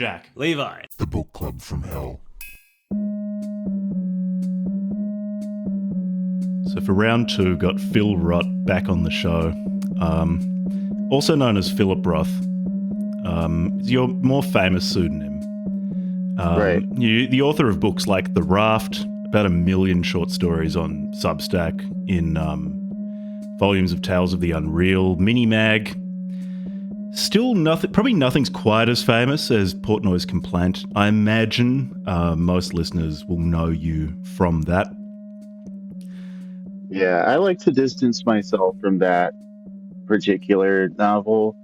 Jack. Levi. The Book Club from Hell. So for round 2, got Phil Roth back on the show, also known as Philip Roth. Is your more famous pseudonym. Right. You, the author of books like The Raft, about 1 million short stories on Substack, in volumes of Tales of the Unreal, Mini-Mag. Still nothing, probably nothing's quite as famous as Portnoy's Complaint. I imagine most listeners will know you from that. Yeah, I like to distance myself from that particular novel.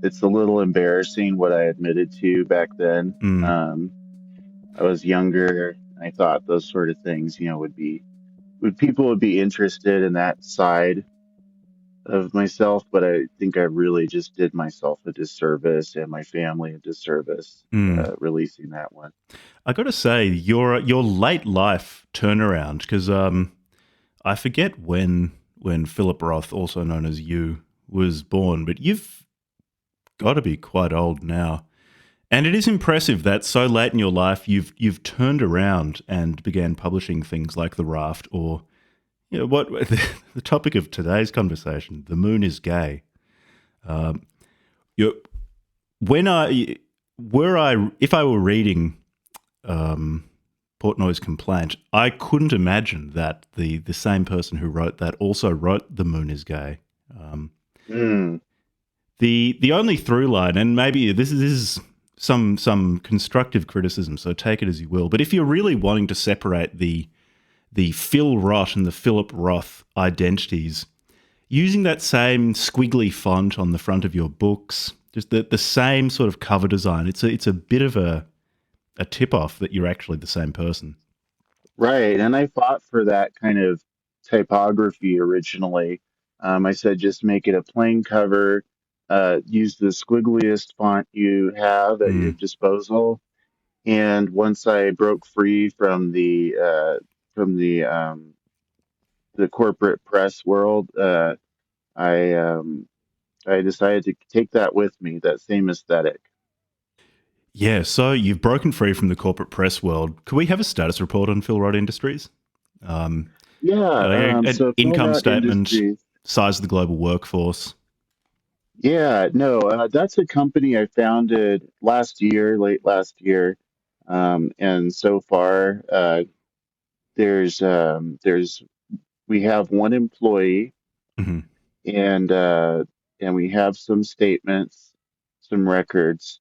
It's a little embarrassing what I admitted to back then. I was younger. I thought those sort of things, people would be interested in that side of myself, but I think I really just did myself a disservice and my family a disservice releasing that one. I got to say, your late life turnaround, because I forget when Philip Roth, also known as you, was born, but you've got to be quite old now. And it is impressive that so late in your life you've turned around and began publishing things like The Raft, or what the topic of today's conversation, The Moon is Gay. If I were reading Portnoy's Complaint, I couldn't imagine that the same person who wrote that also wrote The Moon is Gay. The only through line, and maybe this is some constructive criticism, so take it as you will, but if you're really wanting to separate the Phil Roth and the Philip Roth identities, using that same squiggly font on the front of your books, just the same sort of cover design, it's a bit of a tip-off that you're actually the same person. Right, and I fought for that kind of typography originally. I said just make it a plain cover, use the squiggliest font you have at your disposal. And once I broke free from the corporate press world, I decided to take that with me, that same aesthetic. Yeah, so you've broken free from the corporate press world. Could we have a status report on Phil Roth Industries? So Income Phil Roth statement, Industries, size of the global workforce. yeah, no, that's a company I founded late last year, and so far, there's we have one employee, Mm-hmm. and we have some statements, some records,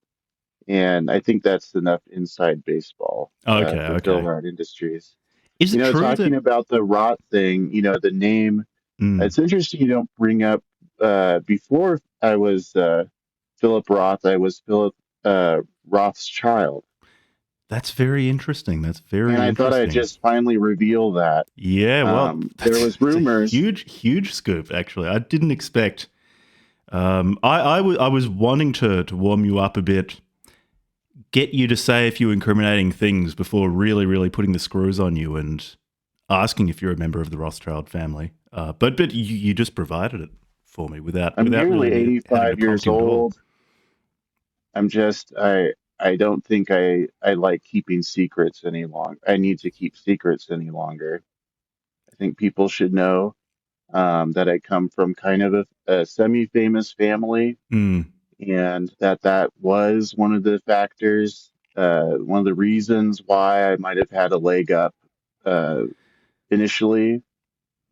and I think that's enough inside baseball for Phil Okay. Roth Industries. Is it true Talking that... about the Roth thing, the name. It's interesting you don't bring up. Before I was Philip Roth, I was Philip Roth's child. That's very interesting. And I thought I'd just finally reveal that. Yeah, well, there was rumors. A huge scoop, actually. I didn't expect. I was wanting to warm you up a bit, get you to say a few incriminating things before really, really putting the screws on you and asking if you're a member of the Rothschild family. But you just provided it for me without I'm nearly really 85 years old. I don't think I like keeping secrets any longer. I need to keep secrets any longer. I think people should know that I come from kind of a semi-famous family, and that was one of the factors, one of the reasons why I might have had a leg up initially.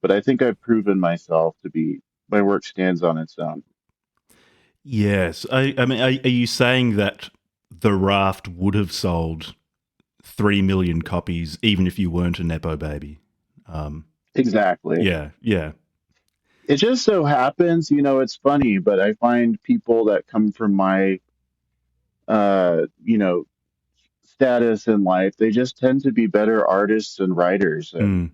But I think I've proven myself to be, my work stands on its own. Yes. I mean, are you saying that The Raft would have sold 3 million copies even if you weren't a Nepo baby? Exactly. Yeah. It just so happens, it's funny, but I find people that come from my, status in life, they just tend to be better artists and writers. And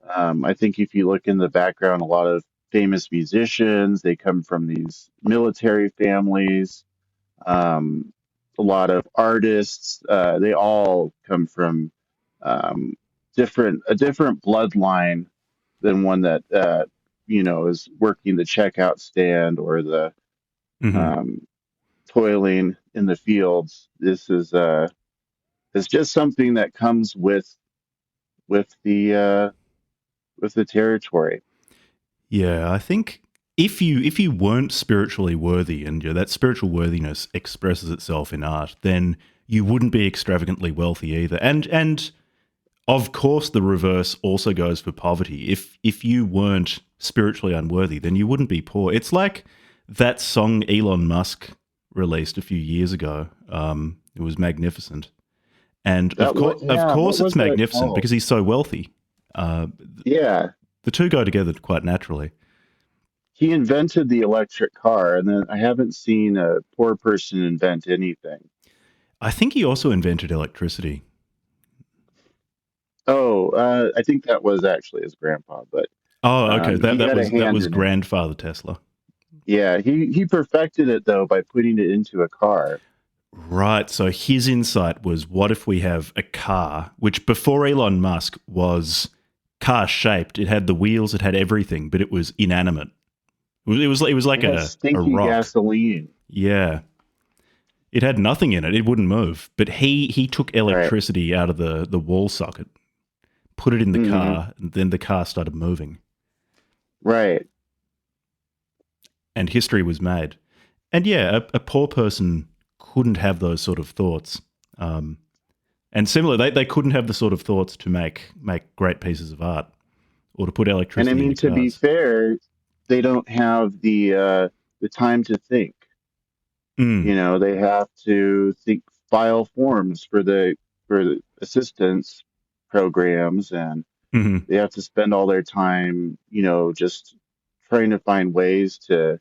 I think if you look in the background, a lot of famous musicians, they come from these military families. A lot of artists, they all come from a different bloodline than one that is working the checkout stand or the toiling in the fields. This is it's just something that comes with with the territory. Yeah, I think if you weren't spiritually worthy and that spiritual worthiness expresses itself in art, then you wouldn't be extravagantly wealthy either. And of course the reverse also goes for poverty. If you weren't spiritually unworthy, then you wouldn't be poor. It's like that song Elon Musk released a few years ago. It was magnificent. And That what of yeah, what course it's was that magnificent called? because he's so wealthy. Uh, Yeah. the two go together quite naturally. He invented the electric car, and then I haven't seen a poor person invent anything. I think he also invented electricity. Oh, I think that was actually his grandpa, but Oh, okay. That he that had a was that hand was in it. grandfather Tesla. Yeah, he perfected it though by putting it into a car. Right. So his insight was, what if we have a car which before Elon Musk was car shaped? It had the wheels, it had everything, but it was inanimate. It was like It has a stinky rock. gasoline. Yeah. It had nothing in it. It wouldn't move. But he took Right. electricity out of the wall socket, put it in the Hmm. car, and then the car started moving. Right. And history was made. And yeah, a poor person couldn't have those sort of thoughts. Um, and similar, they couldn't have the sort of thoughts to make great pieces of art or to put And I electricity mean, into to be cars. fair, they don't have the time to think. Mm, You know, they have to think, file forms for the assistance programs, and hmm they have to spend all their time, you know, just trying to find ways to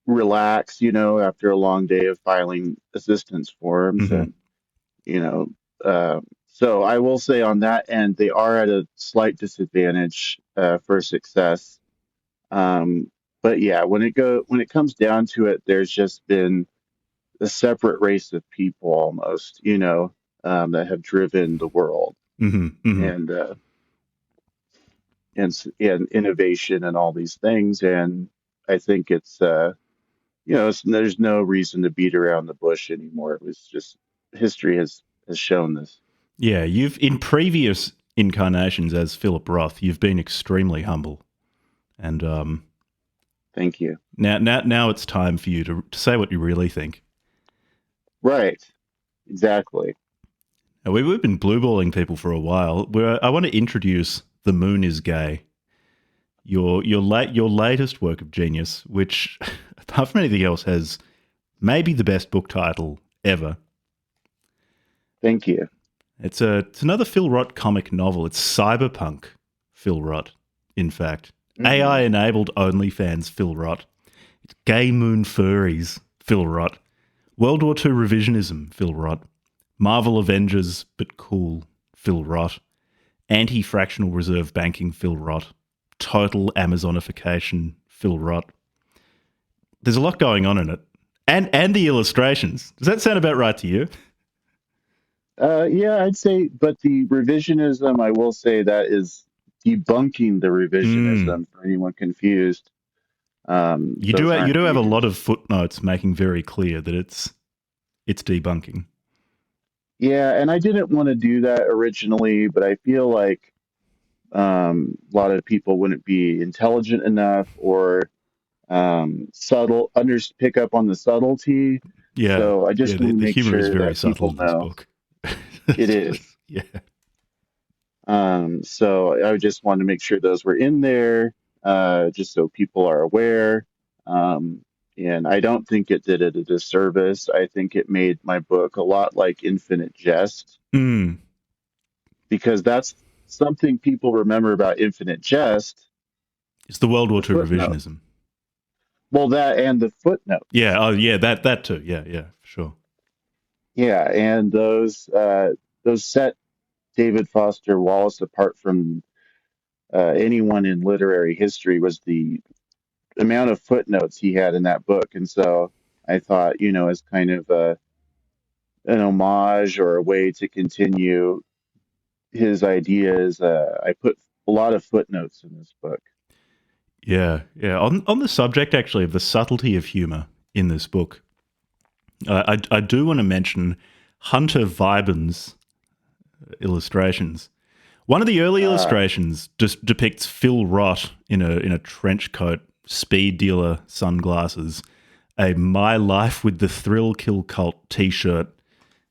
relax, you know, after a long day of filing assistance forms. hmm And, you know, so I will say on that end, they are at a slight disadvantage for success. Um, but yeah, when it comes down to it, there's just been a separate race of people almost, you know, that have driven the world hmm hmm and and innovation and all these things. And I think it's you know, there's no reason to beat around the bush anymore. It was just history has shown this. Yeah, you've in previous incarnations as Philip Roth, you've been extremely humble, and Thank you. now it's time for you to say what you really think. Right. Exactly. Now, we've been blueballing people for a while. I want to introduce "The Moon Is Gay," your latest work of genius, which, apart from anything else, has maybe the best book title ever. Thank you. It's another Phil Roth comic novel. It's cyberpunk Phil Roth, in fact. AI Hmm. enabled OnlyFans Phil Roth. It's gay moon furries Phil Roth. World War II revisionism Phil Roth. Marvel Avengers but cool Phil Roth. Anti-fractional reserve banking Phil Roth. Total Amazonification Phil Roth. There's a lot going on in it. And the illustrations. Does that sound about right to you? Yeah, I'd say, but the revisionism, I will say that is debunking the Mm. revisionism for anyone confused. Those You aren't do have a lot of views. footnotes making very clear that it's debunking. Yeah, and I didn't want to do that originally, but I feel like a lot of people wouldn't be intelligent enough or pick up on the subtlety. Yeah, So I yeah. just want to The make humor is sure very that subtle people in this know book. it It's is. just yeah. So I just wanted to make sure those were in there, just so people are aware. Um, and I don't think it did it a disservice. I think it made my book a lot like Infinite Jest, Mm. because that's something people remember about Infinite Jest, It's the World War the II footnote. revisionism. Well, that and the Yeah. footnotes. Oh, yeah. That too. Yeah. Yeah. Sure. Yeah, and those set David Foster Wallace apart from anyone in literary history was the amount of footnotes he had in that book. And so I thought, you know, as kind of an homage or a way to continue his ideas, I put a lot of footnotes in this book. Yeah. Yeah. On the subject actually of the subtlety of humor in this book, I do want to mention Hunter Viburn's illustrations. One of the early Uh, illustrations just depicts Phil Roth in a trench coat, speed dealer sunglasses, a My Life with the Thrill Kill Cult t-shirt,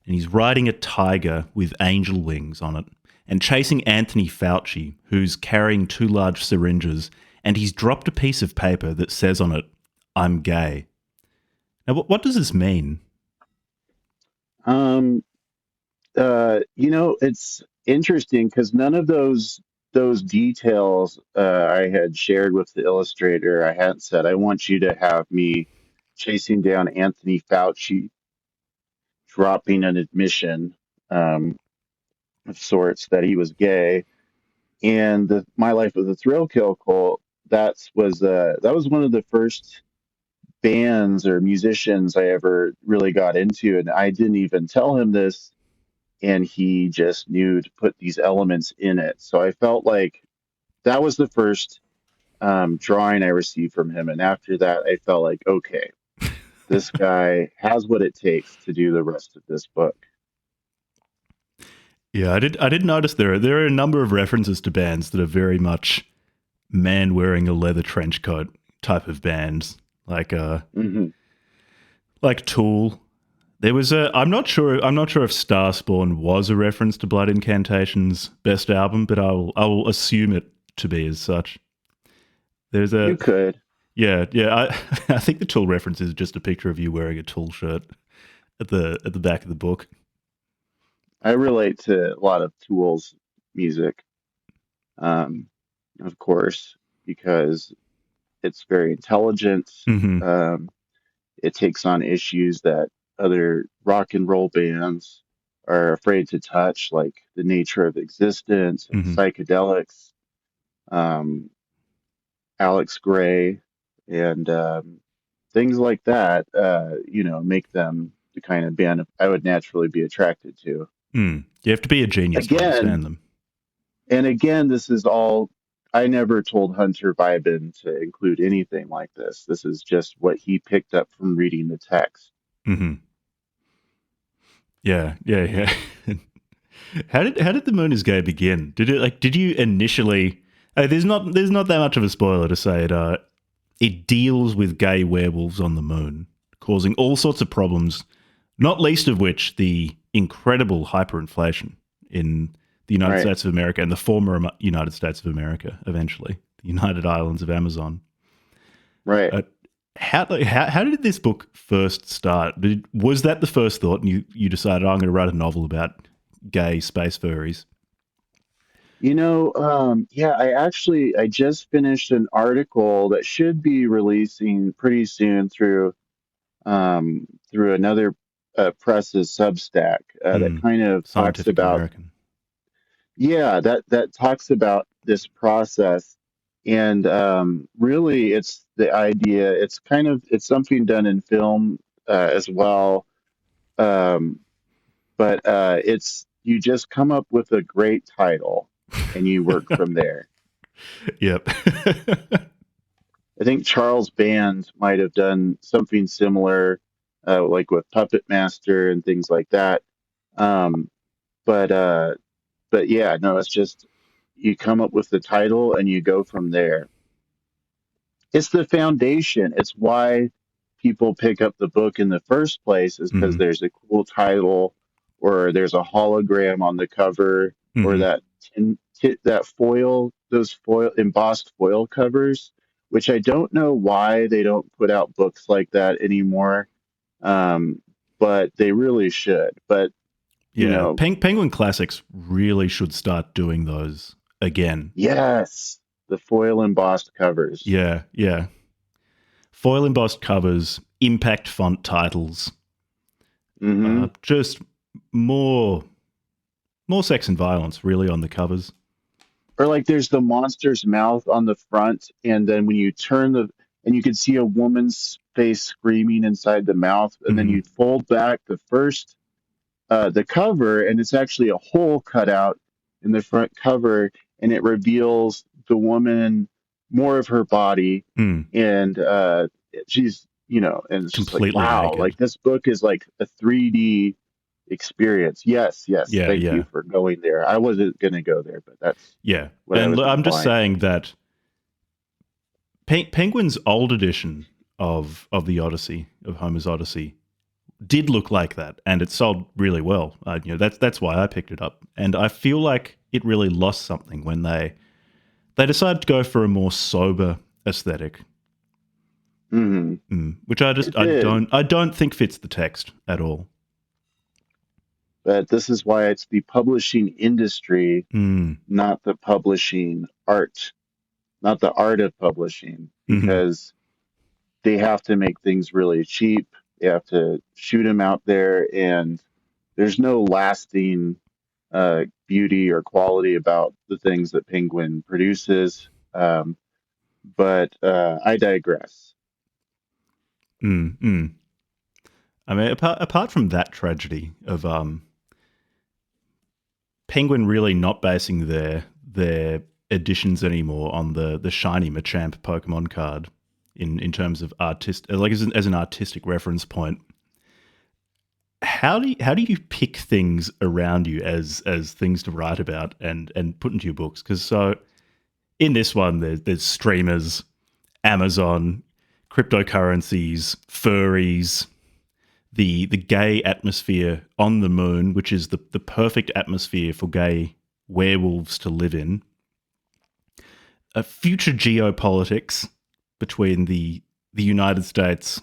and he's riding a tiger with angel wings on it and chasing Anthony Fauci, who's carrying two large syringes, and he's dropped a piece of paper that says on it, "I'm gay." Now, what does this mean? um, it's interesting because none of those details I had shared with the illustrator. I hadn't said I want you to have me chasing down Anthony Fauci, dropping an admission of sorts that he was gay, and my life was a thrill kill cult. That was one of the first bands or musicians I ever really got into, and I didn't even tell him this, and he just knew to put these elements in it. So I felt like that was the first drawing I received from him, and after that, I felt like, okay, this guy has what it takes to do the rest of this book. Yeah, I did notice there are a number of references to bands that are very much man wearing a leather trench coat type of bands, Hmm. like Tool. There was a I'm not sure if Starspawn was a reference to Blood Incantation's best album, but I will assume it to be as such. There's You a could. yeah. I think the Tool reference is just a picture of you wearing a Tool shirt at the back of the book. I relate to a lot of Tool's music, um, of course, because it's very intelligent. Hmm. Um, it takes on issues that other rock and roll bands are afraid to touch, like the nature of existence and Hmm. psychedelics. Um, Alex Gray and things like that, make them the kind of band I would naturally be attracted to. Mm. You have to be a genius to Again, understand them. and again, this is all. I never told Hunter Biden to include anything like this. This is just what he picked up from reading the text. Hmm. Yeah. How did the Moon is Gay begin? Did you initially? There's not that much of a spoiler to say it. It deals with gay werewolves on the moon, causing all sorts of problems, not least of which the incredible hyperinflation in the United Right, States of America and the former United States of America, eventually the United Islands of Amazon. right. Uh, how did this book first start? Was that the first thought, and you decided, oh, I'm going to write a novel about gay space furries? Yeah, I just finished an article that should be releasing pretty soon through another press's Substack that Mm, kind of talks Scientific about, American. yeah, that talks about this process, and really it's the idea. It's something done in film as well, um, but it's you just come up with a great title and you work from there. Yep. I think Charles Band might have done something similar, like with Puppet Master and things like that. Um, but uh, but yeah, no, it's just you come up with the title and you go from there. It's the foundation. It's why people pick up the book in the first place is because Hmm. there's a cool title or there's a hologram on the cover or Hmm. that foil, those foil embossed foil covers, which I don't know why they don't put out books like that anymore. Um, but they really should. But, you Yeah, know, Penguin Classics really should start doing those again. yes, the foil embossed covers. Yeah. Foil embossed covers, impact font titles, Hmm. just more more sex and violence really on the covers. Or like there's the monster's mouth on the front, and then when you turn and you can see a woman's face screaming inside the mouth, and then you Hmm. fold back the cover, and it's actually a hole cut out in the front cover, and it reveals the woman more of her body, Mm. and she's and it's just like, Completely wow, like naked. this book is like a 3D experience. Yes, yes. Yeah, Thank you yeah, for going there. I wasn't going to go there, but that's yeah. what I And was I'm just implying. saying that Penguin's old edition of the Odyssey, of Homer's Odyssey, did look like that, and it sold really well. That's why I picked it up, and I feel like it really lost something when they decided to go for a more sober aesthetic, Hmm. which I It just did. I don't think fits the text at all. But this is why it's the publishing industry, Mm, not the publishing art, not the art of publishing, hmm because they have to make things really cheap. They have to shoot them out there, and there's no lasting beauty or quality about the things that Penguin produces. But I digress. mm, mm. I mean, apart from that tragedy of Penguin really not basing their editions anymore on the shiny Machamp Pokemon card in terms of as an artistic reference point. How do you pick things around you as things to write about and put into your books? Because so in this one, there's streamers, Amazon, cryptocurrencies, furries, the gay atmosphere on the moon, which is the perfect atmosphere for gay werewolves to live in, a future geopolitics between the United States,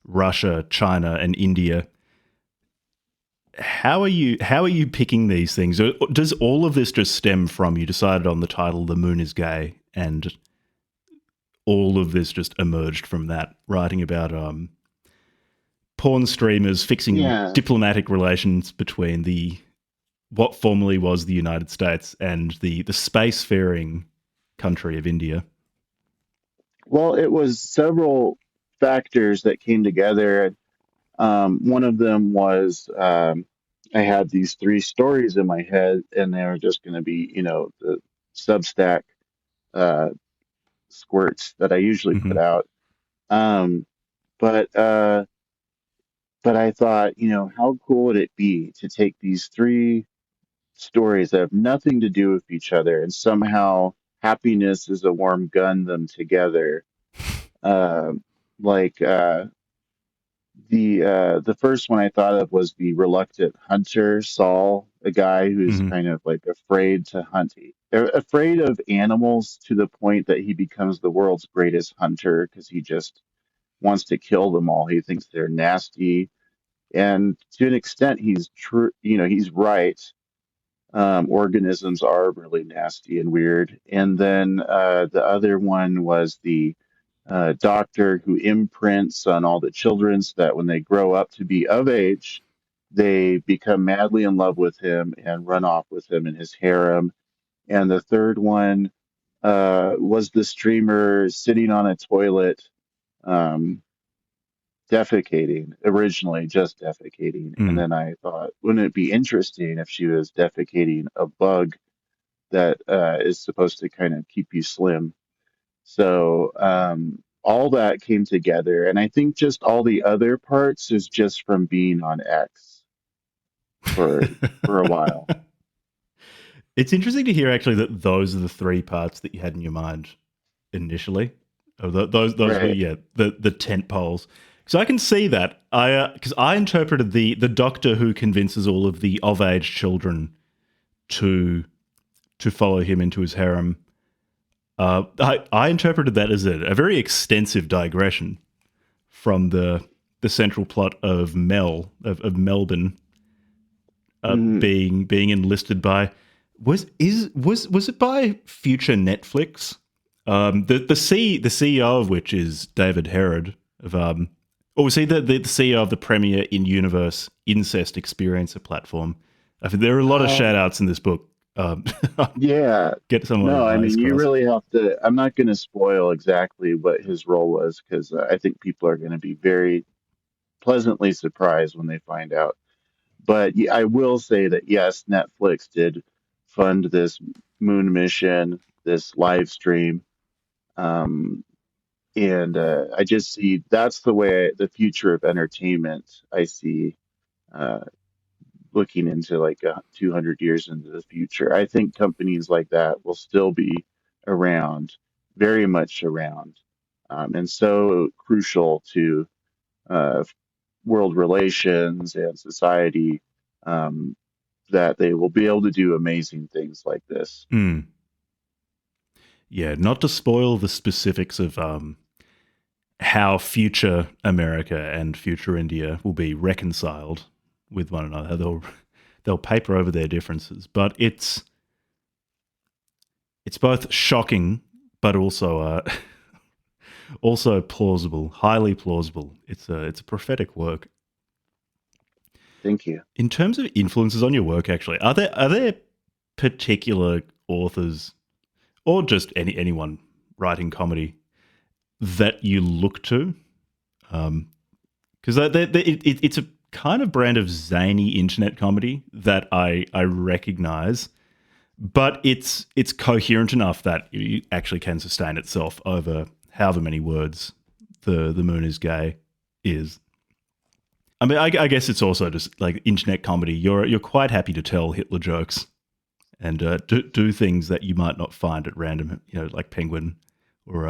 Russia, China, and India. How are you picking these things? Or does all of this just stem from you decided on the title "The Moon is Gay" and all of this just emerged from that, writing about porn streamers fixing Yeah. diplomatic relations between the what formerly was the United States and the spacefaring country of India. Well, it was several factors that came together. One of them was I had these three stories in my head, and they were just going to be, the Substack uh, squirts that I usually put Hmm out. Um, but uh, but I thought, how cool would it be to take these three stories that have nothing to do with each other and somehow happiness is a warm gun them together. Um, like the first one I thought of was the reluctant hunter, Saul, a guy who's hmm kind of like afraid to hunt, afraid of animals to the point that he becomes the world's greatest hunter because he just wants to kill them all. He thinks they're nasty, and to an extent, he's true. He's right. Organisms are really nasty and weird. And then the other one was the doctor who imprints on all the children so that when they grow up to be of age, they become madly in love with him and run off with him in his harem. And the third one was the streamer sitting on a toilet, um, defecating, originally just defecating. And Mm. then I thought, wouldn't it be interesting if she was defecating a bug that is supposed to kind of keep you slim? So all that came together, and I think just all the other parts is just from being on X for a while. It's interesting to hear actually that those are the three parts that you had in your mind initially. Oh, those were Right. yeah the tent poles. So I can see that because I interpreted the doctor who convinces all of the of age children to follow him into his harem. I interpreted that as a very extensive digression from the central plot of of Melbourne Hmm. being enlisted by was it by future Netflix? The CEO of which is David Herod of or was he the CEO of the premier in universe incest experiencer platform? I think there are a lot of shout outs in this book. Um, Yeah. get some of my No, I wires mean, you crossed. really have to. I'm not going to spoil exactly what his role was because I think people are going to be very pleasantly surprised when they find out. But I will say that yes, Netflix did fund this moon mission, this live stream. Um, And I just see that's the way the future of entertainment I see uh, looking into like 200 years into the future. I think companies like that will still be around, very much around, and so crucial to uh, world relations and society, um, that they will be able to do amazing things like this. Mm. Yeah, not to spoil the specifics of how future America and future India will be reconciled with one another. They'll paper over their differences, but it's both shocking but also also plausible, highly plausible. It's a prophetic work. Thank you. In terms of influences on your work, actually, are there particular authors or just anyone writing comedy that you look to? Because it's a kind of brand of zany internet comedy that I recognize, but it's coherent enough that it actually can sustain itself over however many words the moon is gay is. I mean, I guess it's also just like internet comedy. You're quite happy to tell Hitler jokes and do things that you might not find at random, like Penguin or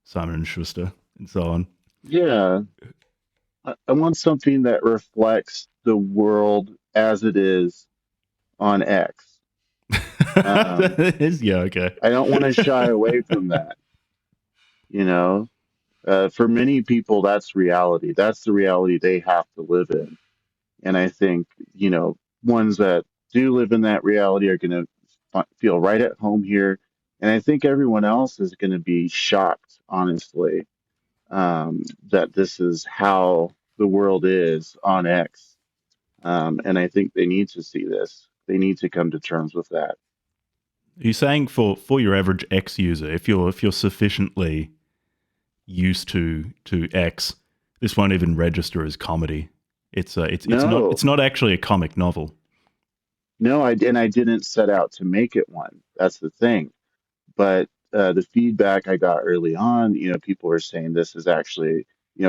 Simon and Schuster and so on. Yeah, I want something that reflects the world as it is on X. Um, Yeah, okay. I don't want to shy away from that. You know, for many people, that's reality. That's the reality they have to live in. And I think, ones that do live in that reality are going to feel right at home here. And I think everyone else is going to be shocked, honestly, that this is how the world is on X. And I think they need to see this. They need to come to terms with that. Are you saying for your average X user, if you're sufficiently used to X, this won't even register as comedy. It's No, not actually a comic novel. no, I didn't set out to make it one. That's the thing. But the feedback I got early on, people were saying this is actually,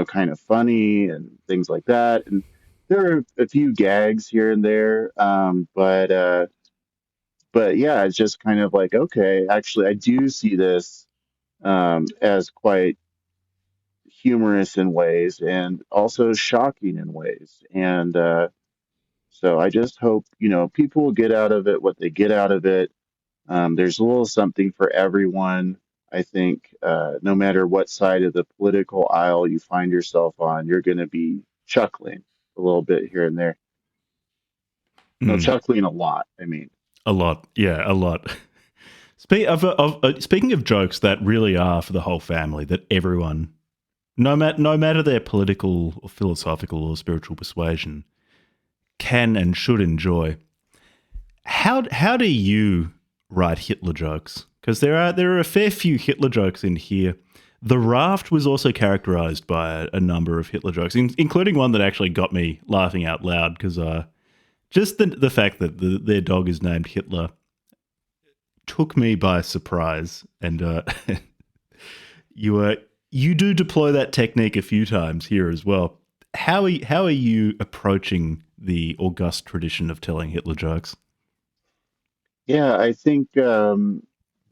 kind of funny and things like that. And there are a few gags here and there, but yeah, it's just kind of like, okay, actually, I do see this as quite humorous in ways and also shocking in ways. And so I just hope, people will get out of it what they get out of it. There's a little something for everyone. I think no matter what side of the political aisle you find yourself on, you're going to be chuckling a little bit here and there. No, Mm, chuckling a lot. I mean, a lot, yeah, a lot. Speaking of jokes that really are for the whole family, that everyone, no matter their political or philosophical or spiritual persuasion, can and should enjoy. How do you write Hitler jokes? Because there are a fair few Hitler jokes in here. The Raft was also characterized by a number of Hitler jokes, including one that actually got me laughing out loud because just the fact that their dog is named Hitler took me by surprise. And you you do deploy that technique a few times here as well. How are you approaching the august tradition of telling Hitler jokes? yeah, I think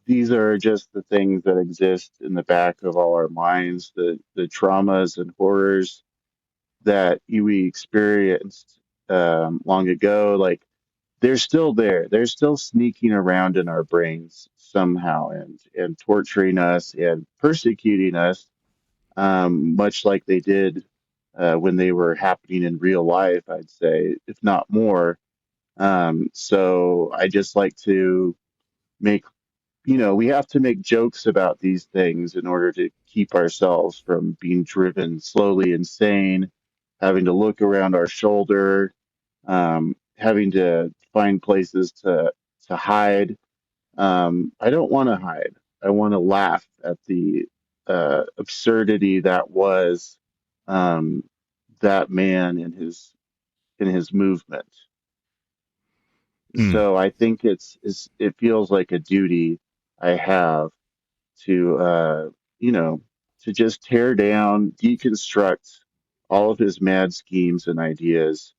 these are just the things that exist in the back of all our minds, the traumas and horrors that we experienced long ago. Like they're still there. They're still sneaking around in our brains somehow and torturing us and persecuting us, much like they did when they were happening in real life, I'd say, if not more. So I just like to make, we have to make jokes about these things in order to keep ourselves from being driven slowly insane, having to look around our shoulder, having to find places to hide. I don't want to hide. I want to laugh at the absurdity that was um, that man in his movement. Mm. So I think it feels like a duty I have to you know to just tear down, deconstruct all of his mad schemes and ideas,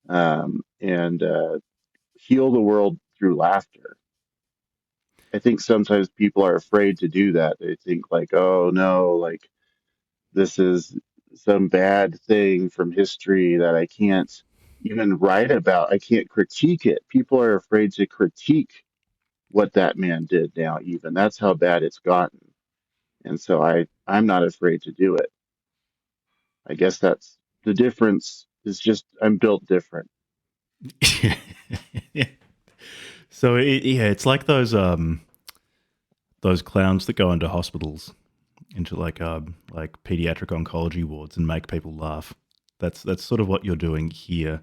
and heal the world through laughter. I think sometimes people are afraid to do that. They think like, oh no, like this is some bad thing from history that I can't even write about. I can't critique it. People are afraid to critique what that man did now, even. That's how bad it's gotten. And so I'm not afraid to do it. I guess that's the difference is just I'm built different. So yeah, it's like those clowns that go into hospitals, into like pediatric oncology wards and make people laugh. That's sort of what you're doing here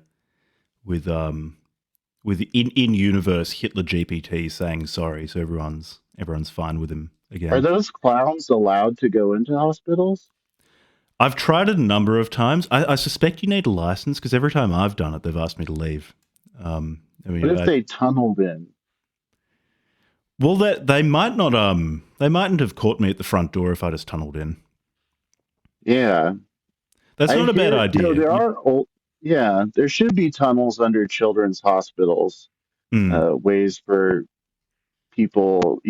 with in universe Hitler GPT saying sorry, so everyone's fine with him Are again. those clowns allowed to go into hospitals? I've tried it a number of times. I suspect you need a license because every time I've done it, they've asked me to leave. I What mean, if they tunneled in? well, they might not. They mightn't have caught me at the front door if I just tunneled in. Yeah. That's I not a bad hear, idea. there are old, yeah, there should be tunnels under children's hospitals, Mm, ways for people,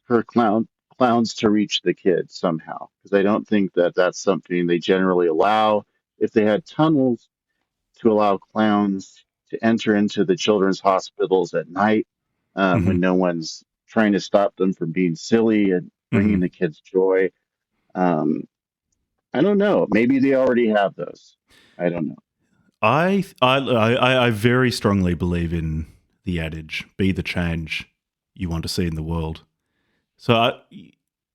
for clowns to reach the kids somehow. Because I don't think that that's something they generally allow. If they had tunnels to allow clowns to enter into the children's hospitals at night, when hmm no one's trying to stop them from being silly and bringing hmm the kids joy. Um, I don't know. Maybe they already have those. I don't know. I very strongly believe in the adage: "Be the change you want to see in the world." So,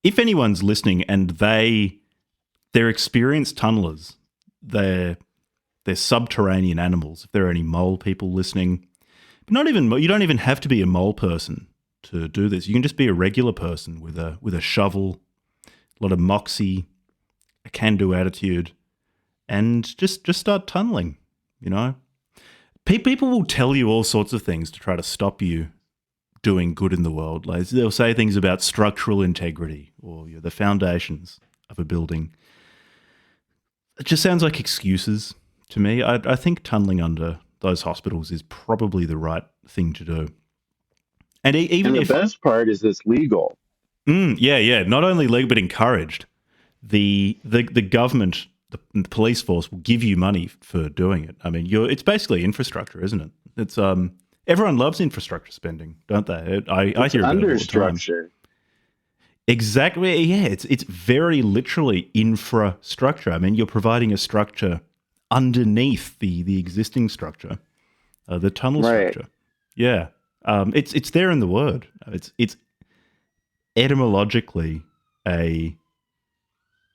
if anyone's listening and they're experienced tunnelers, they're subterranean animals. If there are any mole people listening, but not even you don't even have to be a mole person to do this. You can just be a regular person with a shovel, a lot of moxie, a can-do attitude, and just start tunneling. You know, people will tell you all sorts of things to try to stop you doing good in the world. Like they'll say things about structural integrity or the foundations of a building. It just sounds like excuses to me. I think tunneling under those hospitals is probably the right thing to do. And And even the if, best part is it's legal. yeah, not only legal but encouraged, the government, the police force will give you money for doing it. I mean, it's basically infrastructure, isn't it? It's everyone loves infrastructure spending, don't they? I It's hear about it under all the time. structure. Exactly. Yeah, it's very literally infrastructure. I mean, you're providing a structure underneath the existing structure, the tunnel Right. structure. Yeah, it's there in the word. It's etymologically a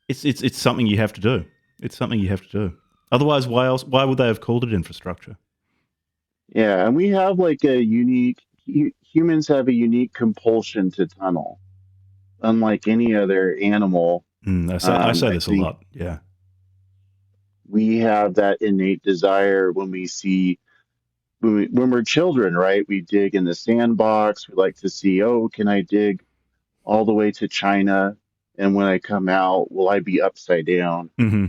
it's something you have to do. It's something you have to do. Otherwise, why else? Why would they have called it infrastructure? Yeah. And we have like a humans have a unique compulsion to tunnel, unlike any other animal. I say I this a think lot. Yeah. we have that innate desire when we see when we're children, right? We dig in the sandbox. We like to see, oh, can I dig all the way to China? And when I come out, will I be upside down? hmm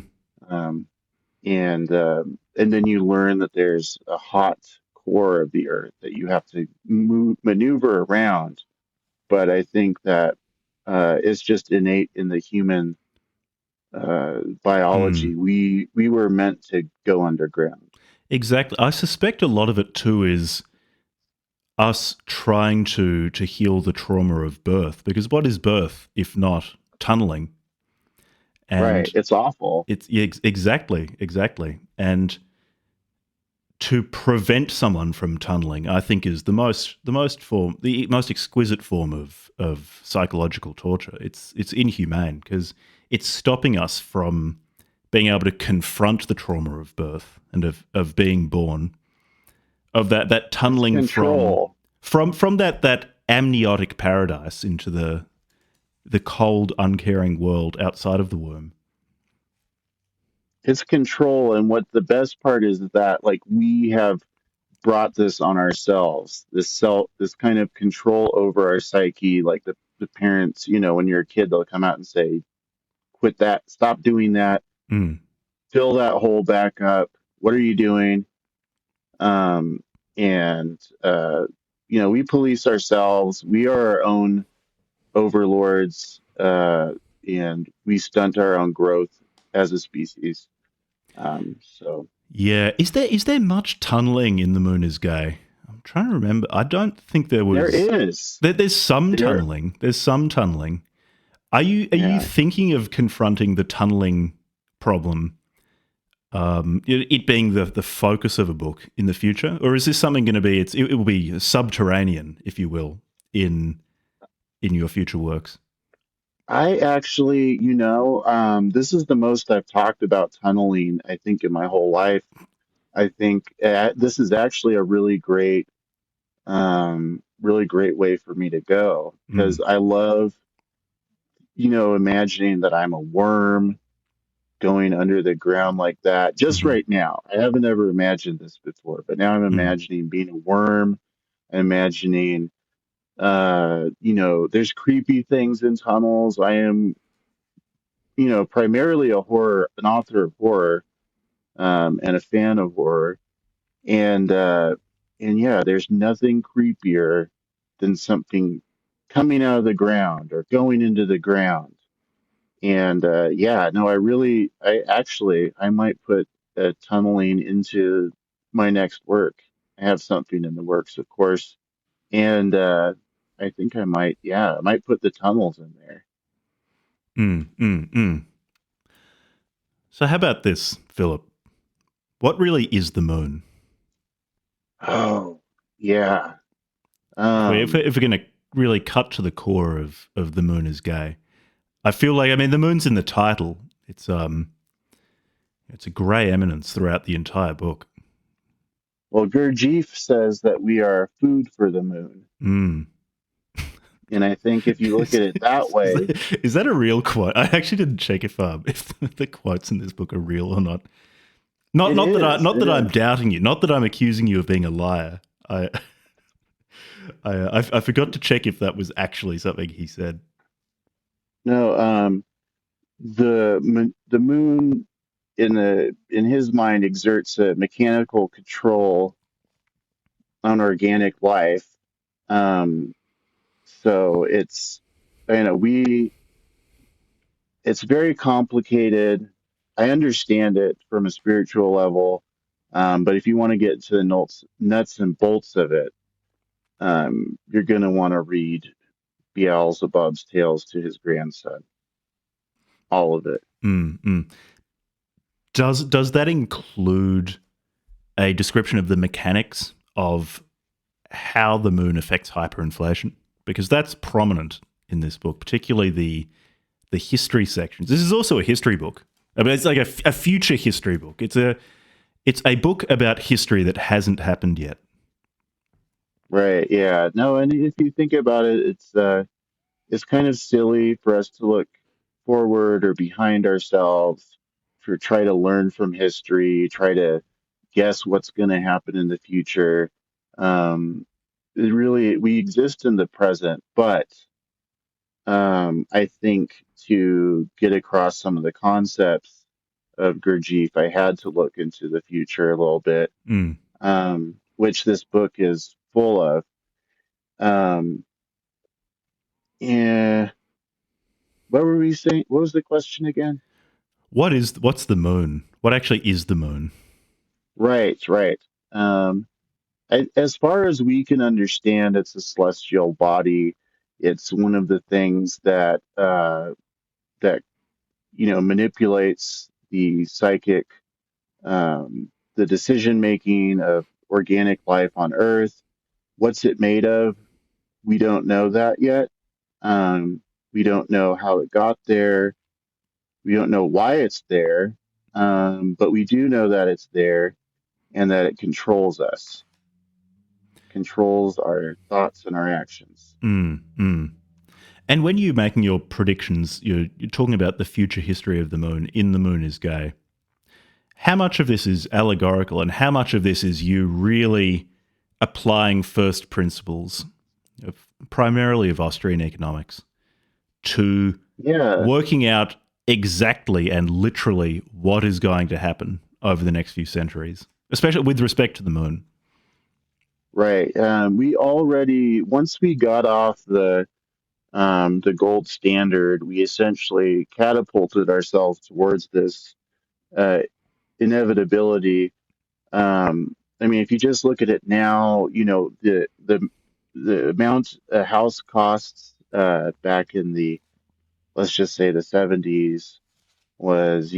Um, and then you learn that there's a hot core of the earth that you have to maneuver around. But I think that it's just innate in the human biology. Mm. We were meant to go underground. Exactly. I suspect a lot of it too is us trying to heal the trauma of birth, because what is birth if not tunneling? Right. And It's awful. it's yeah, exactly, and to prevent someone from tunneling, I think is the most exquisite form of psychological torture. It's inhumane because it's stopping us from being able to confront the trauma of birth and of being born, of that It's tunneling control. from that amniotic paradise into the cold, uncaring world outside of the womb. It's control. And what the best part is that like we have brought this on ourselves, this kind of control over our psyche, like the parents, when you're a kid, they'll come out and say, quit that, stop doing that, Mm. fill that hole back up. What are you doing? Um, and, we police ourselves. We are our own overlords, and we stunt our own growth as a species. So Yeah. Is there much tunneling in The Moon is Gay? I'm trying to remember. I don't think there there was. is, There's some there, tunneling. There's some tunneling. Are you yeah. thinking of confronting the tunneling problem? It being the focus of a book in the future, or is this something going to be? It will be subterranean, if you will, in your future works. I actually, this is the most I've talked about tunneling, I think, in my whole life. I think this is actually a really great way for me to go Mm, because I love, imagining that I'm a worm going under the ground like that. Just hmm right now, I haven't ever imagined this before, but now I'm mm, imagining being a worm, imagining, there's creepy things in tunnels. I am, primarily an author of horror, and a fan of horror. And yeah, there's nothing creepier than something coming out of the ground or going into the ground. And yeah, no, I might put tunneling into my next work. I have something in the works, of course, and I think I might put the tunnels in there. mm, mm, mm. So, how about this, Philip? What really is the moon? Oh, yeah. If we're going to really cut to the core of the moon is gay, I feel like the moon's in the title. It's a grey eminence throughout the entire book. Well, Gurdjieff says that we are food for the moon. Mm. And I think if you look is, at it that way, is that a real quote? I actually didn't check if the quotes in this book are real or not. Not it not that I is. not It that I'm is. doubting you. Not that I'm accusing you of being a liar. I I forgot to check if that was actually something he said. No, the moon in his mind exerts a mechanical control on organic life. Um, so we it's very complicated. I understand it from a spiritual level, but if you want to get to the nuts and bolts of it, you're going to want to read Beelzebub's Tales to His Grandson, all of it. Mm, mm. Does that include a description of the mechanics of how the moon affects hyperinflation? Because that's prominent in this book, particularly the history sections. This is also a history book. It's like a future history book. It's a book about history that hasn't happened yet. Right. Yeah. No, and if you think about it, it's kind of silly for us to look forward or behind ourselves, to try to learn from history, try to guess what's going to happen in the future. We exist in the present, but I think to get across some of the concepts of Gurdjieff, I had to look into the future a little bit, Mm. which this book is full of. Um, yeah. What were we saying? What was the question again? What's the moon? What actually is the moon? Right, right. Um, as far as we can understand, it's a celestial body. It's one of the things that manipulates the psychic, the decision making of organic life on Earth. What's it made of? We don't know that yet. We don't know how it got there. We don't know why it's there, but we do know that it's there and that it controls us, controls our thoughts and our actions. Mm, mm. And when you're making your predictions, you're talking about the future history of the moon. In The Moon is Gay. How much of this is allegorical, and how much of this is you really applying first principles, primarily of Austrian economics, to Yeah, working out exactly and literally what is going to happen over the next few centuries, especially with respect to the moon. Right. We already, once we got off the gold standard, we essentially catapulted ourselves towards this uh, inevitability. I mean, if you just look at it now, the amount a house costs back in the, let's just say, the 70s was,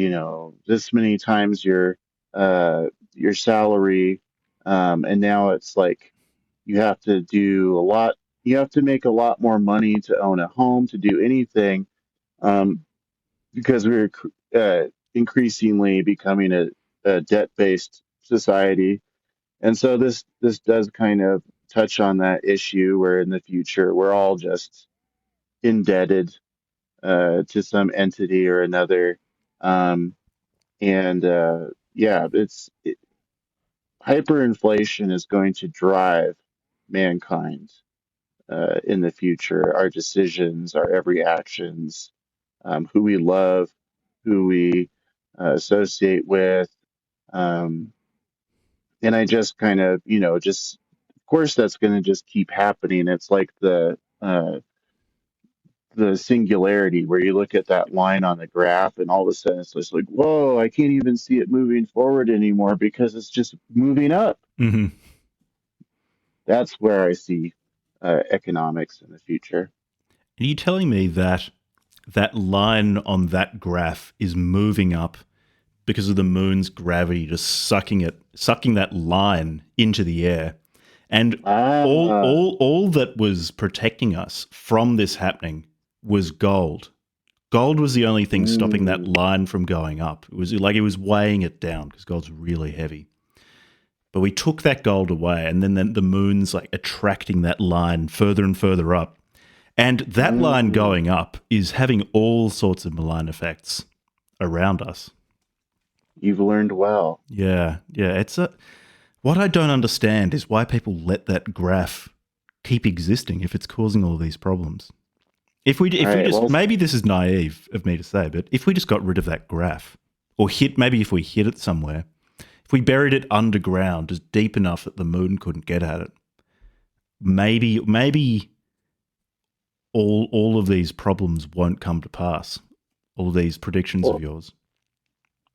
this many times your salary, and now it's like you have to do a lot. You have to make a lot more money to own a home, to do anything, um, because we're increasingly becoming a debt-based society. And so this does kind of touch on that issue where in the future we're all just indebted to some entity or another. Um, and yeah, hyperinflation is going to drive mankind in the future, our decisions, our every actions, who we love, who we associate with. Um, and I just kind of, of course, that's going to just keep happening. It's like the singularity where you look at that line on the graph and all of a sudden it's just like, whoa, I can't even see it moving forward anymore because it's just moving up. Mm-hmm. That's where I see economics in the future. Are you telling me that that line on that graph is moving up because of the moon's gravity just sucking that line into the air? And Ah, all that was protecting us from this happening was gold. Gold was the only thing stopping that mm, line from going up. It was like it was weighing it down because gold's really heavy. But we took that gold away, and then the moon's like attracting that line further and further up. And that line mm. going up is having all sorts of malign effects around us. You've learned well. Yeah, yeah. It's a what I don't understand is why people let that graph keep existing if it's causing all these problems. All If we right. just Well, maybe this is naive of me to say, but if we just got rid of that graph, or maybe if we hid it somewhere, if we buried it underground, just deep enough that the moon couldn't get at it, maybe all of these problems won't come to pass. All of these predictions of well, yours.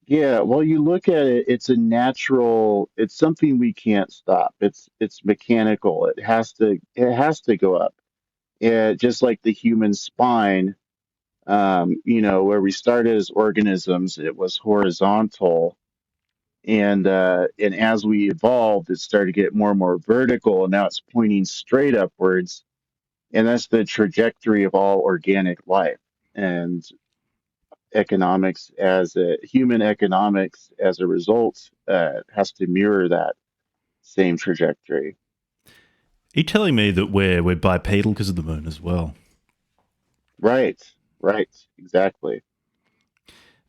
yeah. Well, you look at it. It's a natural. It's something we can't stop. It's mechanical. It has to go up. Just like the human spine. Where we started as organisms, it was horizontal, and as we evolved, it started to get more and more vertical, and now it's pointing straight upwards, and that's the trajectory of all organic life. And human economics as a result has to mirror that same trajectory. Are you telling me that we're bipedal because of the moon as well? Right, right, exactly.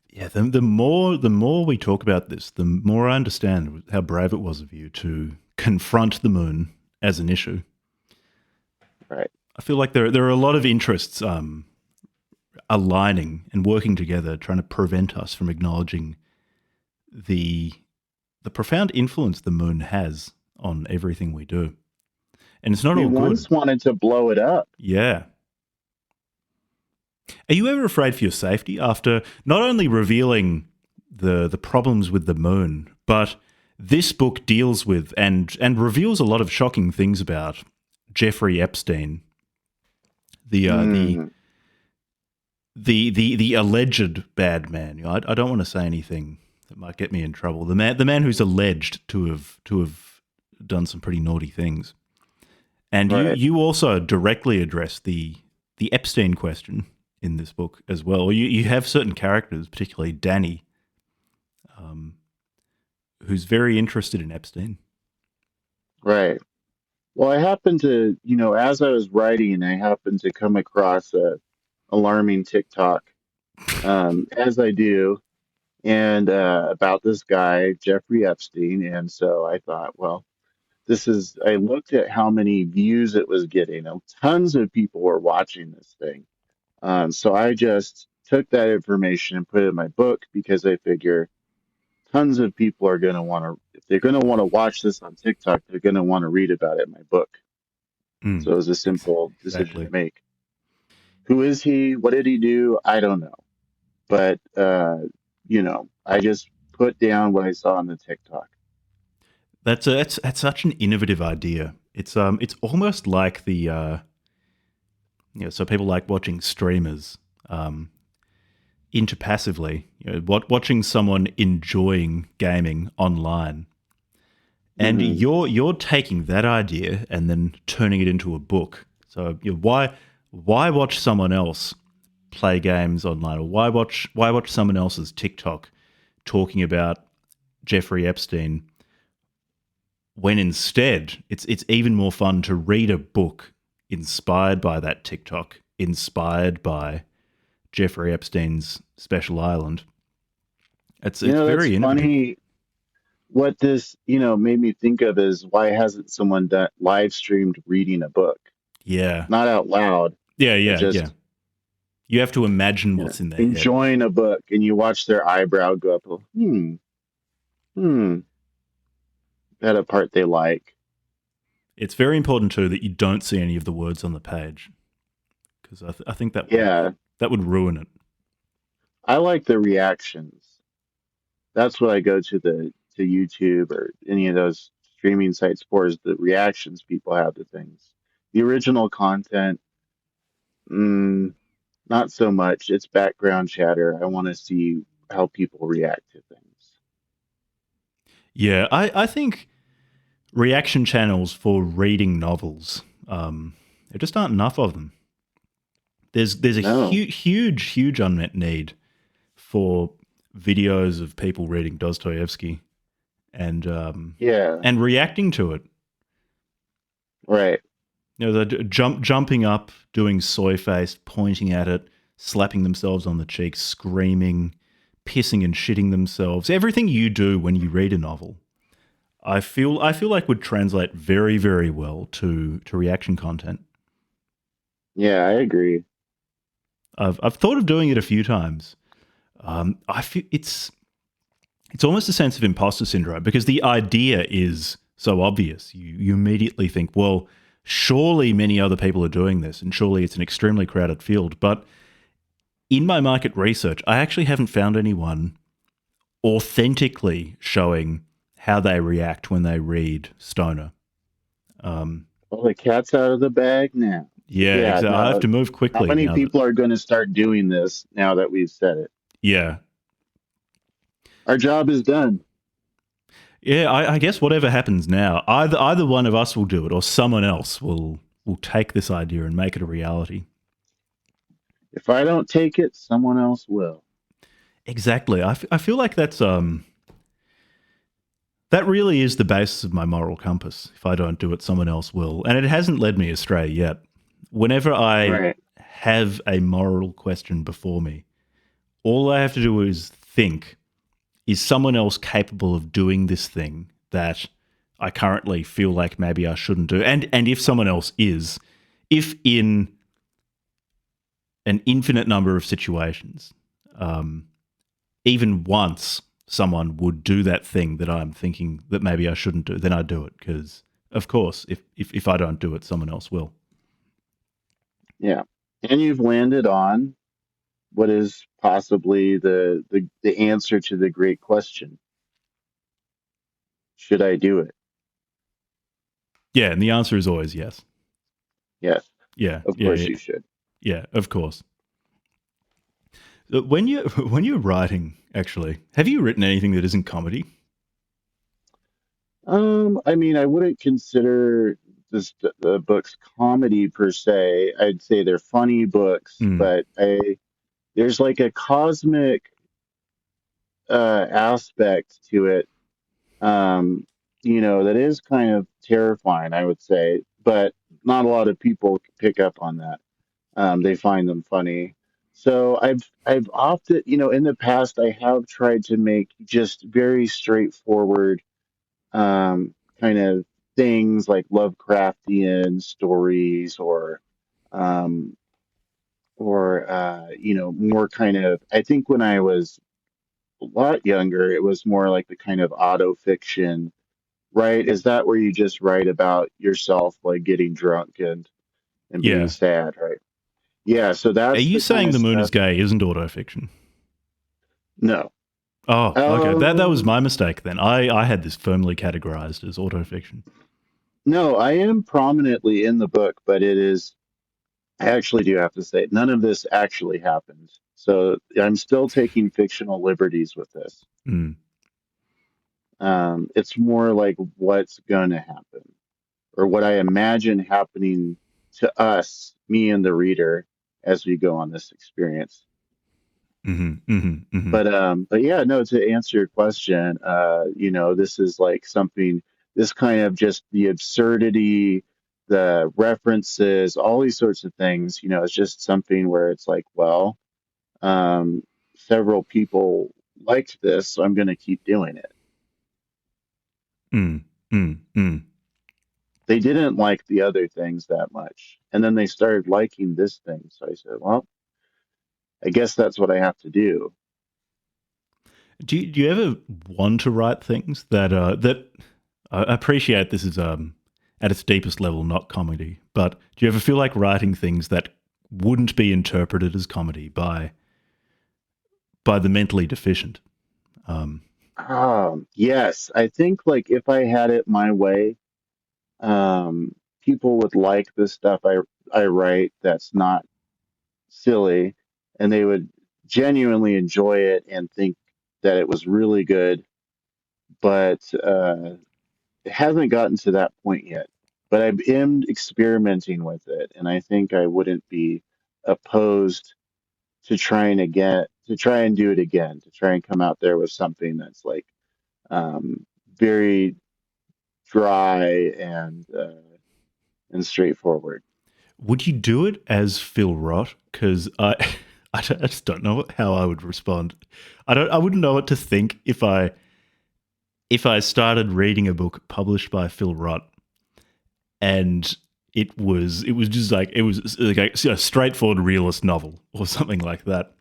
Yeah, the more we talk about this, the more I understand how brave it was of you to confront the moon as an issue. Right. I feel like there are a lot of interests aligning and working together, trying to prevent us from acknowledging the the profound influence the moon has on everything we do. And it's not We all good. once wanted to blow it up. Yeah. Are you ever afraid for your safety after not only revealing the problems with the moon, but this book deals with and reveals a lot of shocking things about Jeffrey Epstein, the uh, the Mm, the alleged bad man. I don't want to say anything that might get me in trouble. The man who's alleged to have done some pretty naughty things. And right. you also directly address the Epstein question in this book as well. You have certain characters, particularly Danny, um, who's very interested in Epstein. Right. Well, I happened to, as I was writing, I happened to come across a alarming TikTok, as I do, and about this guy, Jeffrey Epstein. And so I thought, well, I looked at how many views it was getting, and tons of people were watching this thing. So I just took that information and put it in my book because I figure tons of people are going to want to, if they're going to want to watch this on TikTok, they're going to want to read about it in my book. Mm, So it was a simple decision to exactly. make. Who is he? What did he do? I don't know. But, I just put down what I saw on the TikTok. That's such an innovative idea. It's almost like the so people like watching streamers interpassively, watching someone enjoying gaming online, and Hmm. you're taking that idea and then turning it into a book. So why watch someone else play games online, or why watch someone else's TikTok talking about Jeffrey Epstein when instead it's even more fun to read a book inspired by that TikTok, inspired by Jeffrey Epstein's Special Island. It's That's very innovative. funny. What this, made me think of is why hasn't someone done live streamed reading a book? Yeah, Not out loud, yeah, but yeah, yeah. just, You have to imagine what's in their head. enjoying a book and you watch their eyebrow go up. Hmm, that a part they like. It's very important too that you don't see any of the words on the page, because I think Yeah, that would ruin it. I like the reactions. That's what I go to YouTube or any of those streaming sites for is the reactions people have to things. The original content, mm, not so much. It's background chatter. I want to see how people react to things. Yeah, I think reaction channels for reading novels, there just aren't enough of them. There's a No. huge unmet need for videos of people reading Dostoevsky and Yeah. reacting to it. Right. The jumping up, doing soy face, pointing at it, slapping themselves on the cheeks, screaming, pissing and shitting themselves. Everything you do when you read a novel, I feel like would translate very very well to reaction content. Yeah, I agree. I've thought of doing it a few times. I feel it's almost a sense of imposter syndrome because the idea is so obvious. You immediately think, well, surely many other people are doing this, and surely it's an extremely crowded field. But in my market research, I actually haven't found anyone authentically showing how they react when they read Stoner. Um, Well, the cat's out of the bag now. yeah, Yeah, exactly. I have no, to move not quickly many now that people are going to start doing this now that we've said it. yeah. Our job is done. Yeah, I guess whatever happens now, either one of us will do it, or someone else will take this idea and make it a reality. If I don't take it, someone else will. Exactly. I feel like that really is the basis of my moral compass. If I don't do it, someone else will, and it hasn't led me astray yet. Whenever I Right. have a moral question before me, all I have to do is think: is someone else capable of doing this thing that I currently feel like maybe I shouldn't do? And if someone else is, if in an infinite number of situations, um, even once someone would do that thing that I'm thinking that maybe I shouldn't do, then I do it because, of course, if I don't do it, someone else will. Yeah. And you've landed on what is possibly the answer to the great question. Should I do it? Yeah, and the answer is always yes. Yes. Yeah, Of yeah, course yeah, you should. yeah. Of course. When you when you're writing, actually, have you written anything that isn't comedy? I mean, I wouldn't consider the books comedy per se. I'd say they're funny books, Mm. but there's like a cosmic aspect to it, um, that is kind of terrifying, I would say, but not a lot of people pick up on that. They find them funny. So I've often, in the past, I have tried to make just very straightforward kind of things like Lovecraftian stories um, or more kind of, I think when I was a lot younger, it was more like the kind of auto fiction, right? Is that where you just write about yourself like getting drunk and being Yeah. sad, right? Yeah, so Are that's you the kind saying of The Moon is stuff. Gay isn't autofiction? No. Oh, okay. That was my Um, mistake then. I had this firmly categorized as autofiction. no, I am prominently in the book, but it is, I actually do have to say, none of this actually happened. So I'm still taking fictional liberties with this. Mm. It's more like what's going to happen or what I imagine happening to us, me and the reader, as we go on this experience. Mm-hmm, mm-hmm, mm-hmm. But yeah, no, to answer your question, this is like something, this kind of just the absurdity, the references, all these sorts of things, it's just something where it's like, well, um, several people liked this, so I'm going to keep doing it. Mm, mm, mm. They didn't like the other things that much. And then they started liking this thing. So I said, well, I guess that's what I have to do. Do you ever want to write things that I appreciate this is at its deepest level not comedy, but do you ever feel like writing things that wouldn't be interpreted as comedy by the mentally deficient? Um, Yes, I think like if I had it my way, people would like the stuff I write that's not silly, and they would genuinely enjoy it and think that it was really good. But it hasn't gotten to that point yet. But I am experimenting with it, and I think I wouldn't be opposed to try and do it again, to try and come out there with something that's like very dry and straightforward. would you do it as Phil Roth? Because I just don't know how I would respond. I wouldn't know what to think if I started reading a book published by Phil Roth and it was just like it was like a straightforward realist novel or something like that.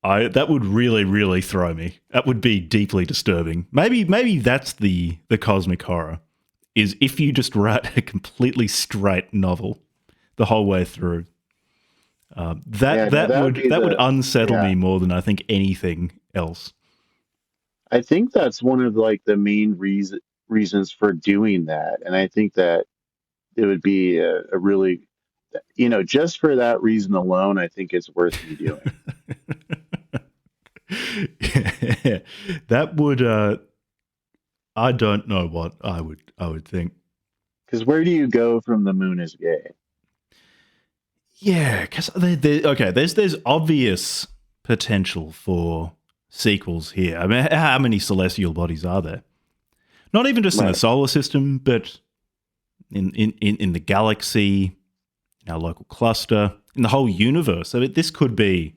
I that would really throw me. That would be deeply disturbing. Maybe that's the cosmic horror is if you just write a completely straight novel the whole way through. Yeah, That no, that that would would be that would the, unsettle yeah. me more than I think anything else. I think that's one of like the main reasons for doing that. And I think that it would be a really, just for that reason alone, I think it's worth me doing. Yeah, that would I don't know what I would think. Because where do you go from the moon is gay? Yeah, because okay, there's obvious potential for sequels here. I mean, how many celestial bodies are there? Not even just in the Right. solar system, but in the galaxy, in our local cluster, in the whole universe. I mean, this could be,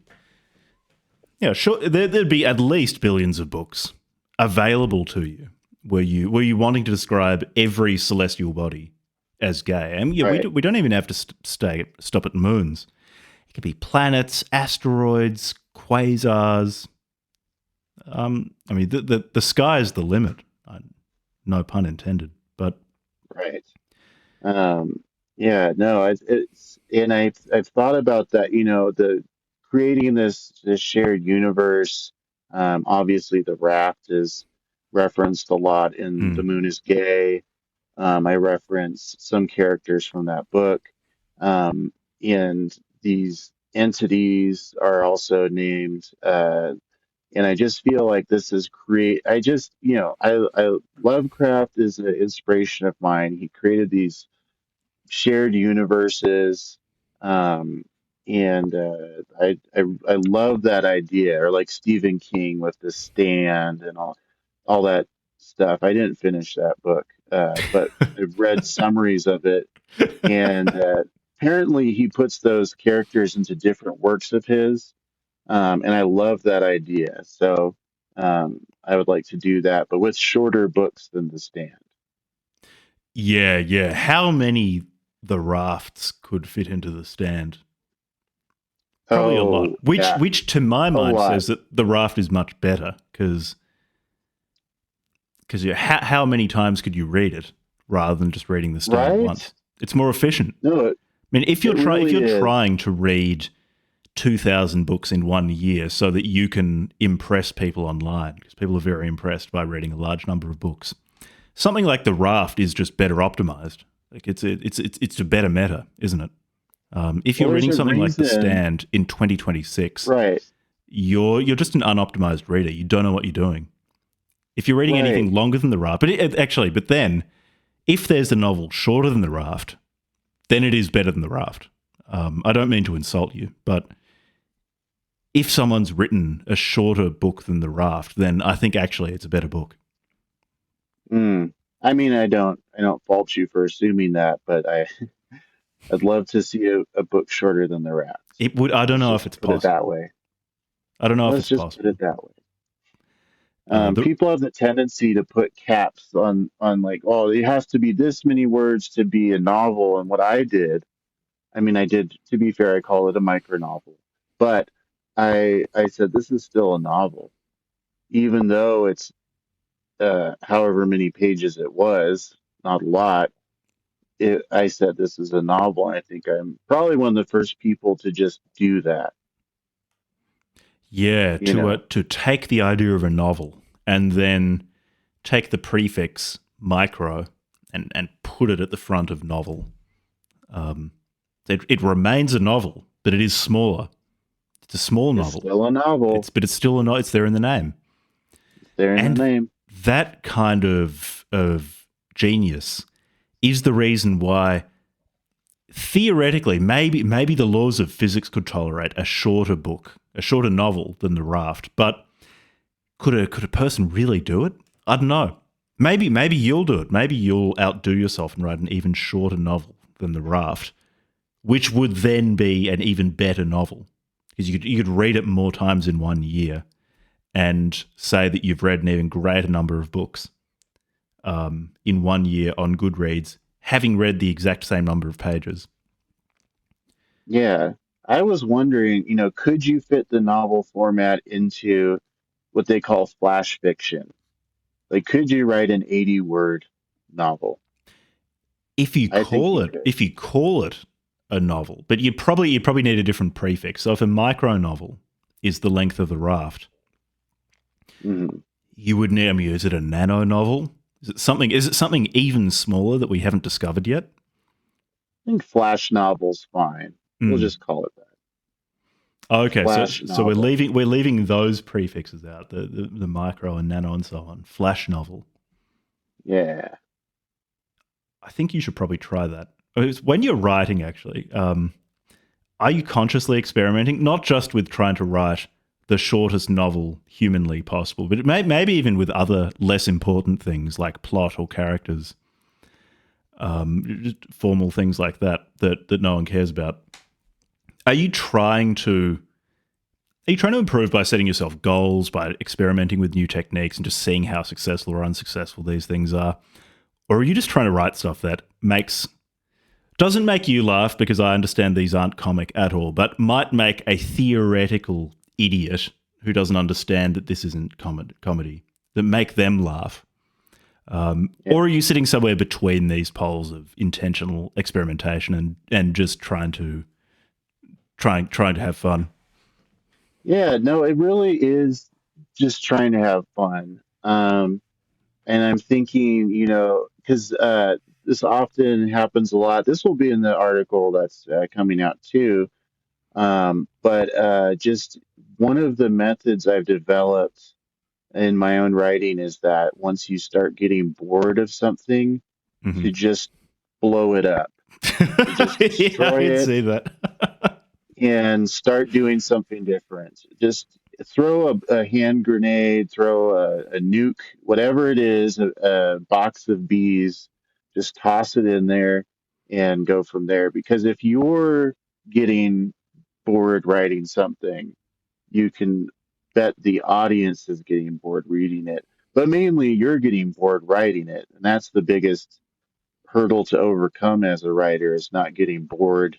yeah, sure. There'd be at least billions of books available to you. Were you wanting to describe every celestial body as gay? And yeah, Right. we don't even have to stop at moons. It could be planets, asteroids, quasars. I mean, the sky is the limit. No pun intended. But Right. Um, yeah, no, and I've thought about that, the creating this shared universe. Obviously the raft is referenced a lot in The mm, Moon is Gay. I reference some characters from that book. Um, and these entities are also named, and I just feel like this is I just, Lovecraft is an inspiration of mine. He created these shared universes. Um, and I love that idea, or like Stephen King with The Stand and all that stuff. I didn't finish that book, but I've read summaries of it, and apparently he puts those characters into different works of his, and I love that idea. So I would like to do that, but with shorter books than The Stand. yeah, yeah. How many the rafts could fit into the stand? Probably a lot. Oh, yeah, Which to my a mind lot, says that The Raft is much better because how many times could you read it rather than just reading the story right? once? It's more efficient. No, I mean, it if really you're is. trying to read 2,000 books in 1 year so that you can impress people online, because people are very impressed by reading a large number of books, something like The Raft is just better optimized. Like it's a better meta, isn't it? If Well, you're there's reading a something like The reason, Stand in 2026, right? you're just an unoptimized reader. You don't know what you're doing. If you're reading Right. anything longer than The Raft, but then if there's a novel shorter than The Raft, then it is better than The Raft. I don't mean to insult you, but if someone's written a shorter book than The Raft, then I think actually it's a better book. Mm. I mean, I don't fault you for assuming that, but I'd love to see a book shorter than the Rats. It would. I don't Let's know just if it's put it that possible. way. I don't know if Let's it's just put possible. it that way. The People have the tendency to put caps on like, oh, it has to be this many words to be a novel. And what I did, I mean, I did. To be fair, I call it a micro novel, but I said this is still a novel, even though it's however many pages it was, not a lot. I said this is a novel. I think I'm probably one of the first people to just do that. Yeah, You know, to take the idea of a novel and then take the prefix micro and put it at the front of novel. Um, it remains a novel, but it is smaller. It's a small it's novel. still a novel. It's still a no. It's there in the name, It's there in the and name. that kind of genius is the reason why theoretically maybe the laws of physics could tolerate a shorter book, a shorter novel than The Raft, but could a person really do it? I don't know. Maybe you'll do it. Maybe you'll outdo yourself and write an even shorter novel than The Raft, which would then be an even better novel because you could read it more times in 1 year and say that you've read an even greater number of books in 1 year on Goodreads, having read the exact same number of pages. Yeah. I was wondering, could you fit the novel format into what they call flash fiction? Like, could you write an 80 word novel? I think you could. If you call it a novel, but you probably need a different prefix. So if a micro novel is the length of The Raft, Mhm. you would need. I mean, is it a nano novel? Is it something even smaller that we haven't discovered yet? I think flash novel's fine. We'll Mm. just call it that. Okay, Flash so novel. we're leaving those prefixes out, the micro and nano and so on. Flash novel. Yeah. I think you should probably try that. When you're writing, actually, are you consciously experimenting, not just with trying to write the shortest novel humanly possible, but maybe even with other less important things like plot or characters, just formal things like that no one cares about? Are you trying to improve by setting yourself goals, by experimenting with new techniques and just seeing how successful or unsuccessful these things are? Or are you just trying to write stuff that doesn't make you laugh, because I understand these aren't comic at all, but might make a theoretical idiot who doesn't understand that this isn't comedy, that make them laugh? Yeah. Or are you sitting somewhere between these poles of intentional experimentation and just trying to have fun? Yeah. No, it really is just trying to have fun. And I'm thinking, because this often happens a lot. This will be in the article that's coming out too. But just one of the methods I've developed in my own writing is that once you start getting bored of something, Mm-hmm. to just blow it up, to just Yeah, I destroy can it see that. and start doing something different. Just throw a hand grenade, throw a nuke, whatever it is, a box of bees, just toss it in there and go from there. Because if you're getting bored writing something, you can bet the audience is getting bored reading it. But mainly you're getting bored writing it. And that's the biggest hurdle to overcome as a writer, is not getting bored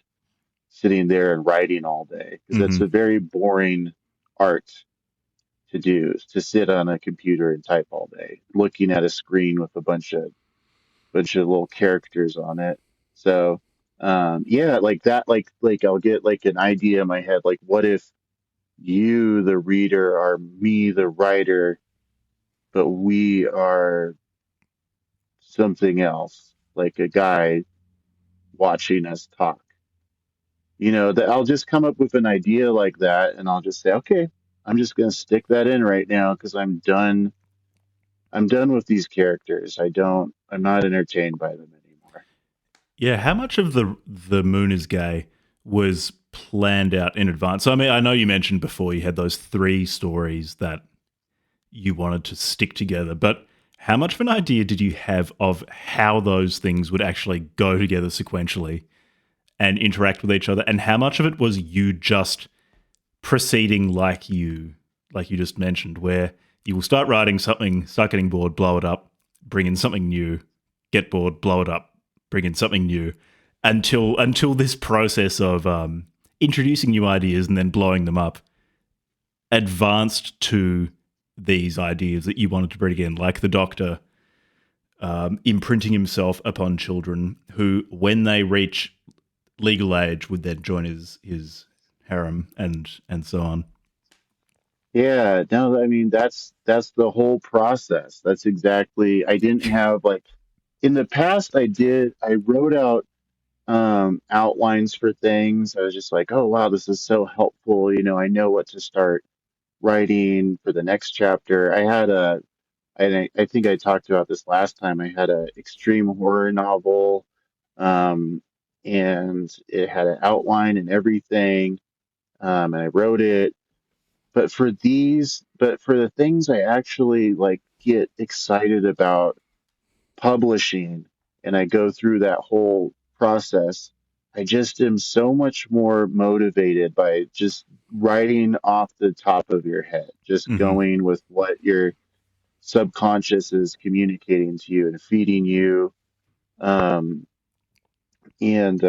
sitting there and writing all day, because that's Mm-hmm. a very boring art to do, to sit on a computer and type all day, looking at a screen with a bunch of little characters on it. So yeah, like that, like I'll get like an idea in my head, like what if you, the reader, are me, the writer, but we are something else, like a guy watching us talk. That I'll just come up with an idea like that, and I'll just say, okay, I'm just going to stick that in right now because I'm done. I'm done with these characters. I'm not entertained by them anymore. Yeah, how much of the Moon is Gay was planned out in advance? So, I mean, I know you mentioned before you had those three stories that you wanted to stick together, but how much of an idea did you have of how those things would actually go together sequentially and interact with each other? And how much of it was you just proceeding like you just mentioned, where you will start writing something, start getting bored, blow it up, bring in something new, get bored, blow it up, bring in something new, until this process of introducing new ideas and then blowing them up advanced to these ideas that you wanted to bring in, like the Doctor imprinting himself upon children who, when they reach legal age, would then join his harem and so on. Yeah, no, I mean that's the whole process. That's exactly. I didn't have like in the past. I wrote out outlines for things. I was just like, oh wow, this is so helpful. I know what to start writing for the next chapter. I think I talked about this last time. I had a extreme horror novel, um, and it had an outline and everything, and I wrote it. But for the things I actually like get excited about publishing, and I go through that whole process, I just am so much more motivated by just writing off the top of your head, just Mm-hmm. going with what your subconscious is communicating to you and feeding you. Um, and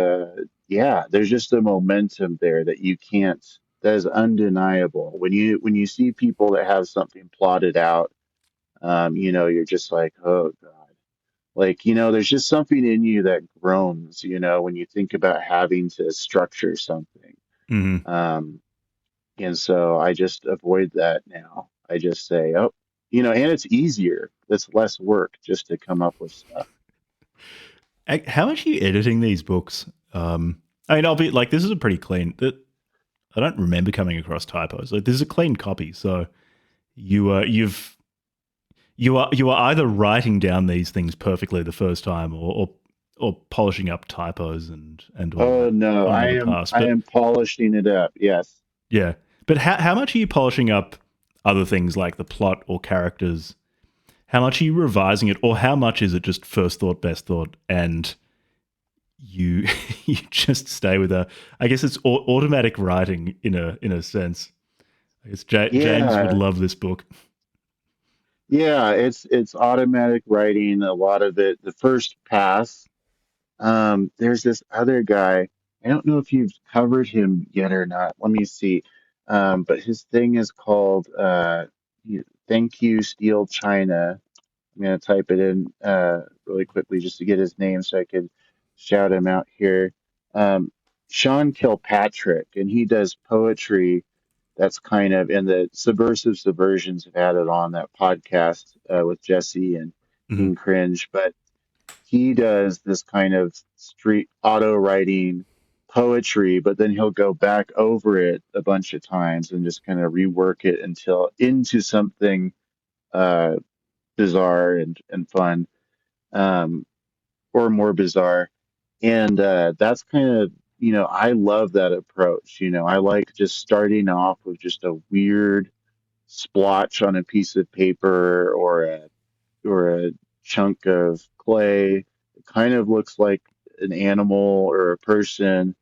yeah, there's just a momentum there that you can't, that is undeniable. When you see people that have something plotted out, you're just like, oh God. Like, there's just something in you that groans, when you think about having to structure something. Mm-hmm. Um, and so I just avoid that now. I just say, oh, and it's easier. It's less work just to come up with stuff. How much are you editing these books? I mean, I'll be like, this is a pretty clean. I don't remember coming across typos. Like, this is a clean copy, so you are either writing down these things perfectly the first time, or polishing up typos and all Oh that no, on I the am past. I But am polishing it up. Yes. yeah, but how much are you polishing up other things like the plot or characters? How much are you revising it, or how much is it just first thought, best thought, and you you just stay with a? I guess it's automatic writing in a sense. I guess James would Yeah. love this book. Yeah, it's automatic writing, a lot of it. The first pass. There's this other guy. I don't know if you've covered him yet or not. Let me see. But his thing is called Thank You Steel China. I'm gonna type it in really quickly just to get his name so I could shout him out here. Um, Sean Kilpatrick, and he does poetry that's kind of, and the Subversive Subversions have had it on that podcast with Jesse and Mm-hmm. King Cringe, but he does this kind of street auto writing poetry, but then he'll go back over it a bunch of times and just kind of rework it until into something uh, bizarre and fun, um, or more bizarre. And that's kind of, I love that approach. I like just starting off with just a weird splotch on a piece of paper or a chunk of clay. It kind of looks like an animal or a person.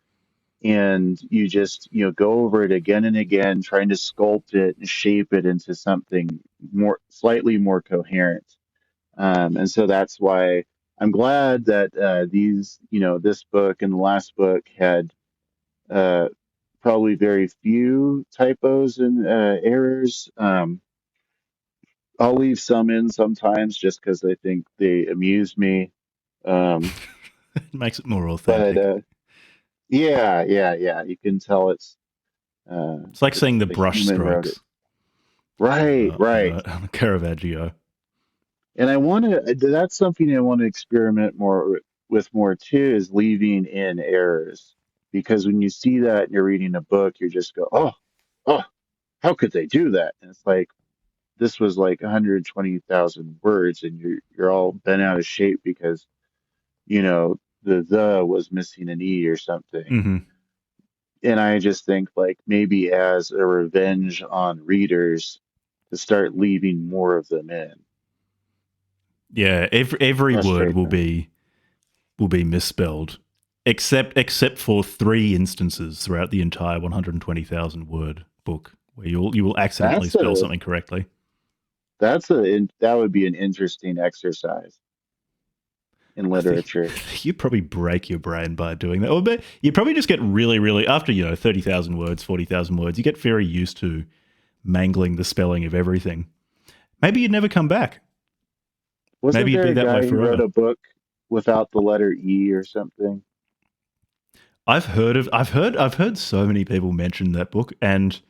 And you just, go over it again and again, trying to sculpt it and shape it into something slightly more coherent. And so that's why I'm glad that this book and the last book had uh, probably very few typos and errors. I'll leave some in sometimes just because I think they amuse me. Um, It makes it more but authentic. yeah. You can tell uh, It's like it's seeing the a brush human wrote it. strokes Right, on right. on a Caravaggio. And I want to. That's something I want to experiment more with more too. Is leaving in errors because when you see that and you're reading a book, you just go, oh, how could they do that? And it's like this was like 120,000 words, and you're all bent out of shape because the was missing an e or something. Hmm. And I just think like maybe as a revenge on readers to start leaving more of them in. Yeah, every word Frustrate them. will be misspelled, except for three instances throughout the entire 120,000 word book where you will accidentally That's spell a something correctly. that would be an interesting exercise in I think literature. you probably break your brain by doing that. Or you probably just get really after 30,000 words, 40,000 words, you get very used to mangling the spelling of everything. Maybe you'd never come back. Maybe Wasn't you'd there be a that way guy who wrote forever. a book without the letter E or something? I've heard so many people mention that book, and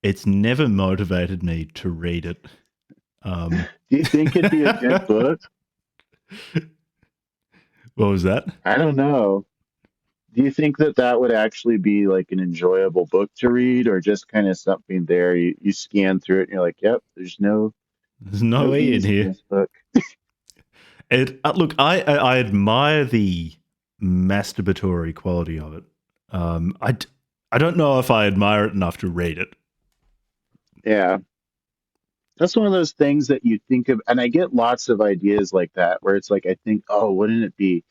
it's never motivated me to read it. Do you think it'd be a good book? What was that? I don't know. Do you think that that would actually be like an enjoyable book to read, or just kind of something there you scan through it and you're like, yep, there's There's no no E in E's in here. this book. Look, I admire the masturbatory quality of it. I don't know if I admire it enough to read it. Yeah, that's one of those things that you think of, and I get lots of ideas like that where it's like I think, oh, wouldn't it be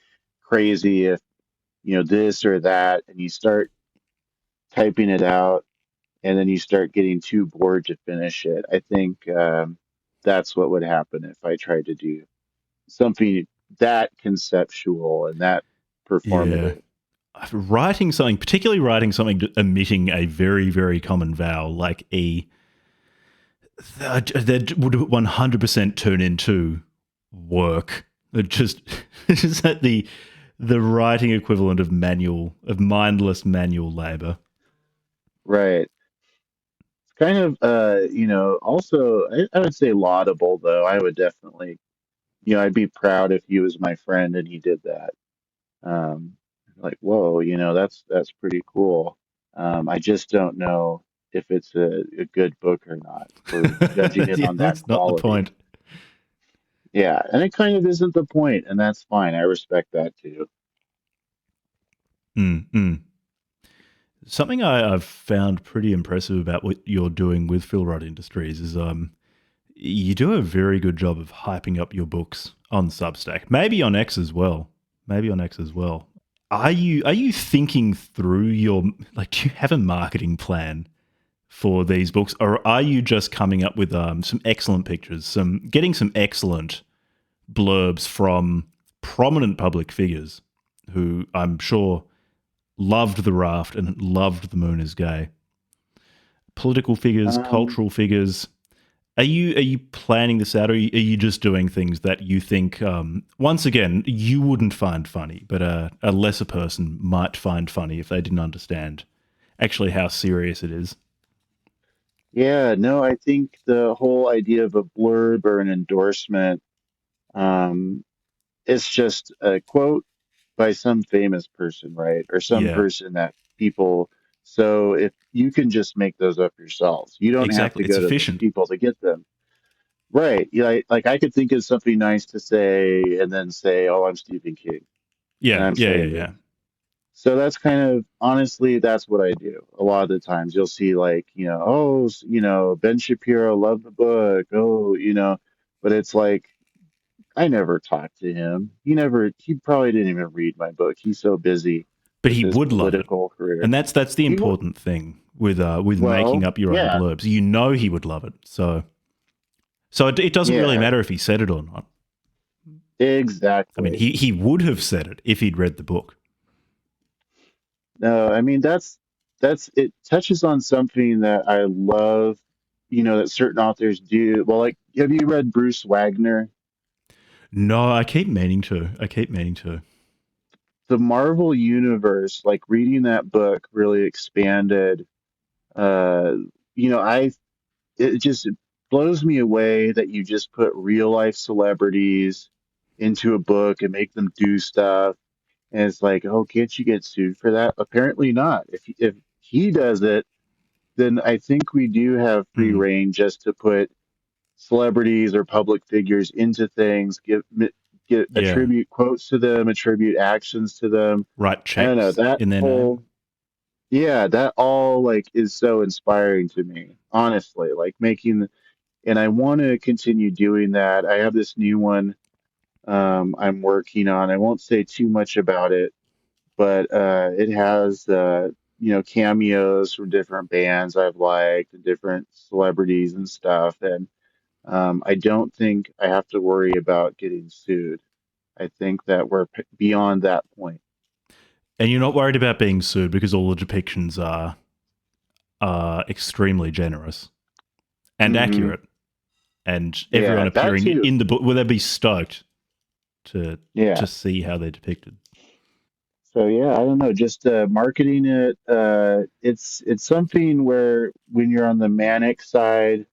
crazy if this or that, and you start typing it out, and then you start getting too bored to finish it. I think that's what would happen if I tried to do something that conceptual and that Yeah, performative. writing something, particularly writing something emitting a very common vowel like E, that would 100% turn into work. It just is that the writing equivalent of mindless manual labor. Right. It's kind of, also, I would say laudable, though. I would definitely, I'd be proud if he was my friend and he did that. Um, like, whoa, that's pretty cool. I just don't know if it's a good book or not. We're judging it Yeah, on that that's not the quality. point. Yeah, and it kind of isn't the point, and that's fine. I respect that too. Mm. Something I've found pretty impressive about what you're doing with Phil Rudd Industries is you do a very good job of hyping up your books on Substack. Maybe on X as well. Maybe on X as well. Are you thinking through your, like, do you have a marketing plan for these books, or are you just coming up with some excellent pictures, some getting some excellent blurbs from prominent public figures who I'm sure loved The Raft and loved The Moon is Gay? Political figures, Um, cultural figures. Are you planning this out, or are you just doing things that you think, once again, you wouldn't find funny, but a lesser person might find funny if they didn't understand actually how serious it is? yeah, no, I think the whole idea of a blurb or an endorsement, um, it's just a quote by some famous person, right? Or some Yeah, person that people. So if you can just make those up yourselves, you don't have exactly. to It's go to those efficient. people to get them. Right. Yeah, like I could think of something nice to say and then say, "Oh, I'm Stephen King," and Yeah, I'm yeah, yeah, saying yeah. this. So that's kind of honestly, that's what I do. A lot of the times you'll see like, Ben Shapiro loved the book. Oh, but it's like I never talked to him. He probably didn't even read my book. He's so busy But with he his would love it, political career. and that's the He would, important thing with making well, up your own yeah, blurbs. You know he would love it, so it doesn't really yeah, matter if he said it or not. I mean, exactly. he would have said it if he'd read the book. No, I mean that's it touches on something that I love, that certain authors do. Well, like have you read Bruce Wagner? No, I keep meaning to. I keep meaning to. The Marvel Universe, like reading that book really expanded uh I it just blows me away that you just put real life celebrities into a book and make them do stuff. And it's like, oh, can't you get sued for that? Apparently not. If he does it, then I think we do have free Mm, reign just to put celebrities or public figures into things, get yeah. attribute quotes to them, attribute actions to them. Write I don't know checks that in their name. whole yeah, that all like is so inspiring to me, honestly. Like making and I want to continue doing that. I have this new one I'm working on. I won't say too much about it, but it has cameos from different bands I've liked and different celebrities and stuff. And I don't think I have to worry about getting sued. I think that we're beyond that point. And you're not worried about being sued because all the depictions are extremely generous and Hmm. accurate. And everyone Yeah, that appearing too. in the book, will they be stoked to Yeah. see how they're depicted? So yeah, I don't know, just marketing it. It's something where when you're on the manic side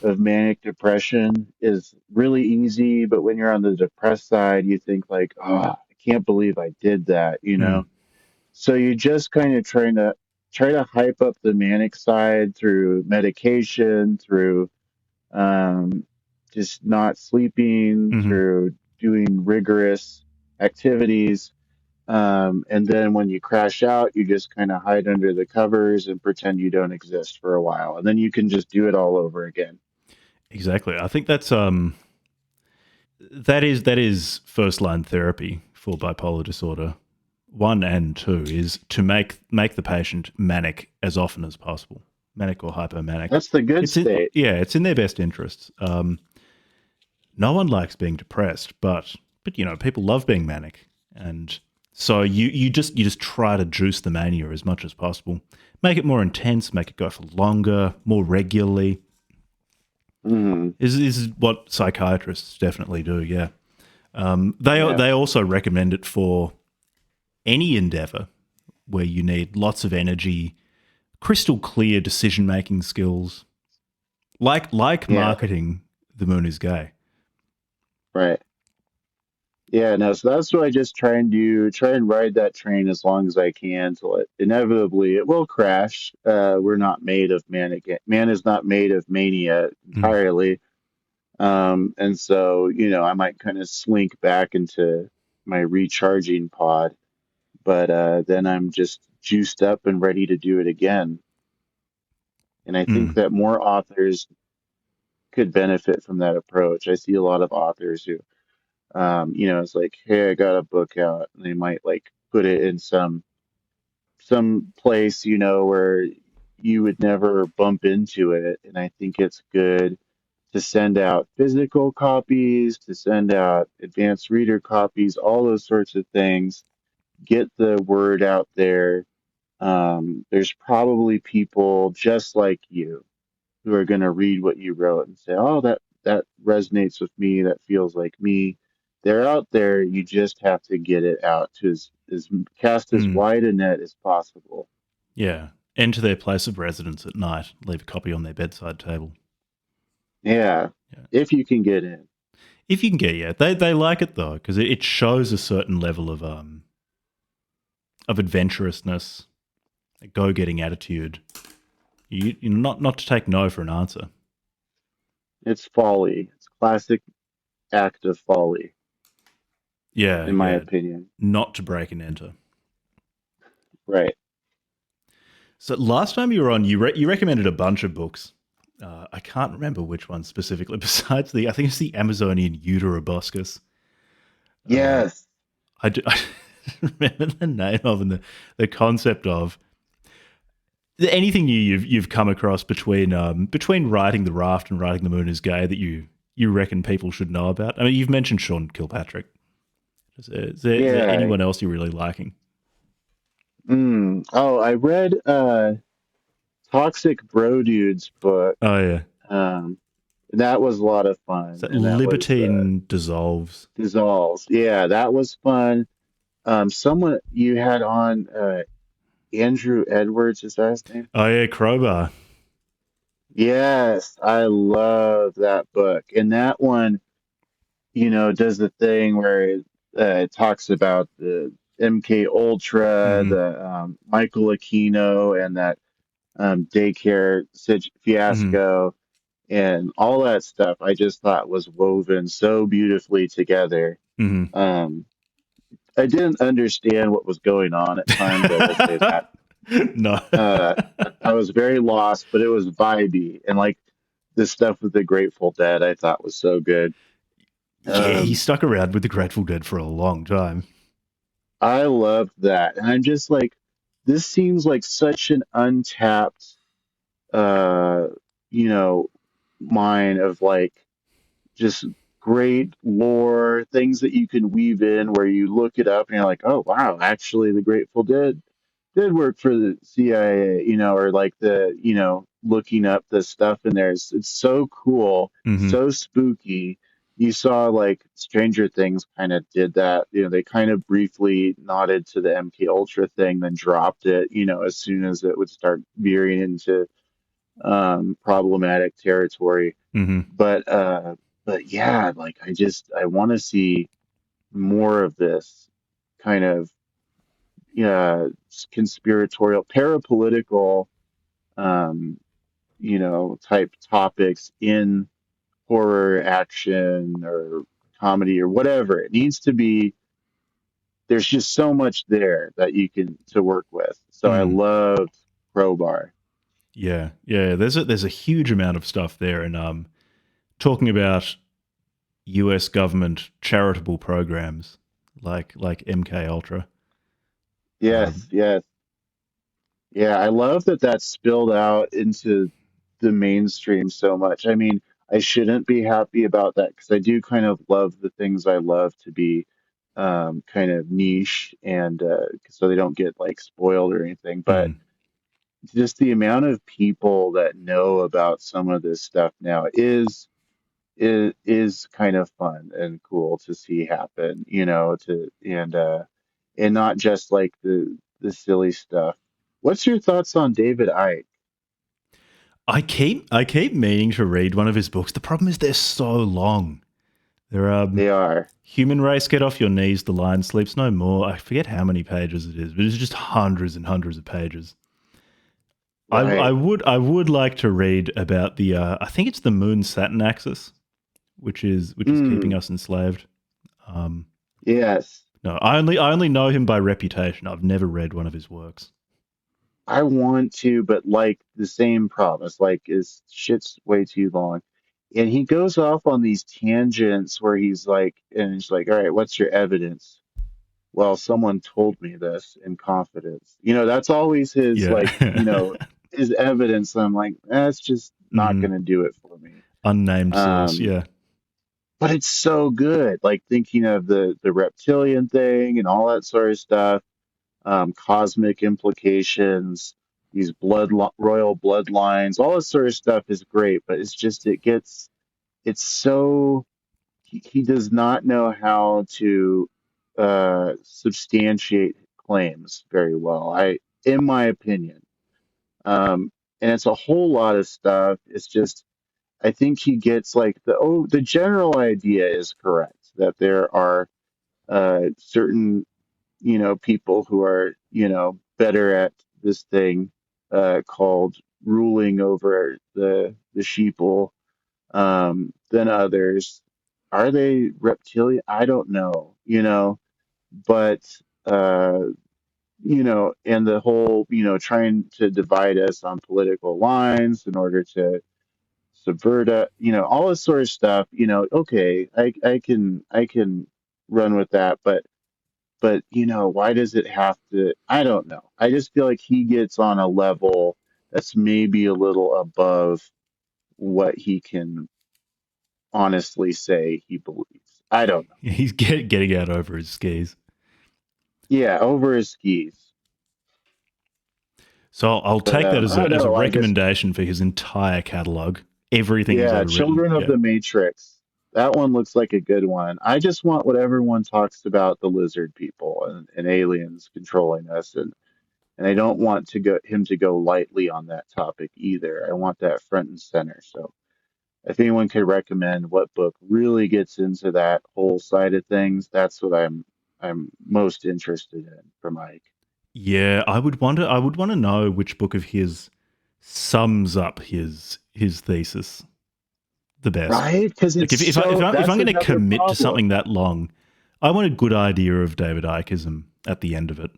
of manic depression is really easy, but when you're on the depressed side, you think like, oh, I can't believe I did that. Mm, So you just kind of try to hype up the manic side through medication, through um, just not sleeping, hmm. through doing rigorous activities. And then when you crash out, you just kind of hide under the covers and pretend you don't exist for a while. And then you can just do it all over again. Exactly. I think that is first line therapy for bipolar disorder. One and two is to make the patient manic as often as possible, manic or hypomanic. That's the good It's in state. yeah, it's in their best interests. No one likes being depressed, but people love being manic, and so you just try to juice the mania as much as possible, make it more intense, make it go for longer, more regularly. Hmm. Is what psychiatrists definitely do. Yeah, they Yeah. they also recommend it for any endeavor where you need lots of energy, crystal clear decision making skills, like Yeah. marketing. The moon is gay. Right. Yeah. No. So that's what I just try and do. Try and ride that train as long as I can till it inevitably it will crash. We're not made of manic. Man is not made of mania Mm. entirely. And so, I might kind of slink back into my recharging pod, but then I'm just juiced up and ready to do it again. And I think Mm. that more authors could benefit from that approach. I see a lot of authors who, it's like, hey, I got a book out, and they might like put it in some place, where you would never bump into it. And I think it's good to send out physical copies, to send out advanced reader copies, all those sorts of things. Get the word out there. There's probably people just like you who are going to read what you wrote and say, "Oh, that resonates with me. That feels like me." They're out there. You just have to get it out to as cast as Mm. wide a net as possible. Yeah. Enter their place of residence at night. Leave a copy on their bedside table. Yeah, Yeah. if you can get in. If you can get, yeah, they like it though because it shows a certain level of adventurousness, a go getting attitude. Not to take no for an answer. It's folly. It's classic act of folly, Yeah, in my yeah. opinion. Not to break and enter. Right. So last time you were on, you recommended a bunch of books. I can't remember which one specifically. Besides I think it's the Amazonian Uterobuscus. Uh, Yes. I remember the name of and the concept of anything new you've come across between writing the Raft and writing the Moon is Gay that you reckon people should know about. I mean, you've mentioned Sean Kilpatrick. Is there Yeah. anyone else you're really liking? Oh, I read Toxic Bro Dude's book. Oh yeah, Um, that was a lot of fun, so and that was libertine dissolves. Dissolves. Yeah, that was fun. Someone you had on Andrew Edwards, is that his name? Oh yeah, crowbar. Yes, I love that book. And that one, does the thing where it talks about the MK Ultra, Mm-hmm. the Michael Aquino, and that Mm-hmm. fiasco, and all that stuff. I just thought was woven so beautifully together. Mm-hmm. Um, I didn't understand what was going on at times. I will say that. No. Uh, I was very lost, but it was vibey, and like the stuff with the Grateful Dead, I thought was so good. Yeah, he Um, stuck around with the Grateful Dead for a long time. I loved that, and I'm just like, this seems like such an untapped, uh, you know, mine of like just great lore, things that you can weave in where you look it up and you're like, oh wow, actually the Grateful Dead did work for the CIA, or like looking up the stuff in there. It's so cool, Mm-hmm. so spooky. You saw like Stranger Things kind of did that. They kind of briefly nodded to the MK Ultra thing, then dropped it, as soon as it would start veering into problematic territory. Mm-hmm. But yeah, like I want to see more of this kind of conspiratorial, parapolitical, um, type topics in horror, action, or comedy or whatever. It needs to be. There's just so much there that you can to work with. So I Mm. loved Crowbar. Yeah, yeah. There's a huge amount of stuff there, and talking about U.S. government charitable programs like MK Ultra. Yes, Um, yes. Yeah, I love that that spilled out into the mainstream so much. I mean, I shouldn't be happy about that because I do kind of love the things I love to be kind of niche and so they don't get like spoiled or anything. But mm, just the amount of people that know about some of this stuff now is kind of fun and cool to see happen, and not just like the silly stuff. What's your thoughts on David Icke? I keep meaning to read one of his books. The problem is they're so long. They're They are Human Race, Get Off Your Knees, The Lion Sleeps No More. I forget how many pages it is, but it's just hundreds and hundreds of pages. right. I would like to read about the I think it's the Moon Saturn axis, which is keeping Mm, us enslaved. Um, yes. no, I only know him by reputation. I've never read one of his works. I want to, but like the same promise, like is shit's way too long. And he goes off on these tangents where he's like, all right, what's your evidence? Well, someone told me this in confidence. That's always his Yeah. like, his evidence. I'm like, that's just not Mm, going to do it for me. unnamed source. Um, Yeah. but it's so good. Like thinking of the reptilian thing and all that sort of stuff, cosmic implications, these royal bloodlines, all this sort of stuff is great. But it's so he does not know how to substantiate claims very well. In my opinion, and it's a whole lot of stuff. It's just I think he gets like the general idea is correct that there are certain people who are better at this thing called ruling over the sheeple than others. Are they reptilian? I don't know, but uh, and the whole, trying to divide us on political lines in order to subvert it, all this sort of stuff, okay, I can run with that, but why does it have to? I don't know. I just feel like he gets on a level that's maybe a little above what he can honestly say he believes. I don't know. He's getting out over his skis. Yeah, over his skis. So I'll But take that I don't as a know. I just recommendation for his entire catalog. Everything he's yeah, ever written. Children of Yeah. the Matrix. That one looks like a good one. I just want what everyone talks about the lizard people and aliens controlling us and I don't want to go him to go lightly on that topic either. I want that front and center. So if anyone could recommend what book really gets into that whole side of things, that's what I'm most interested in for Mike. Yeah, I would want to know which book of his sums up his thesis the best. Right? Because Like it's so if I'm that's going to another commit to problem. something that long, I want a good idea of David Ickeism at the end of it.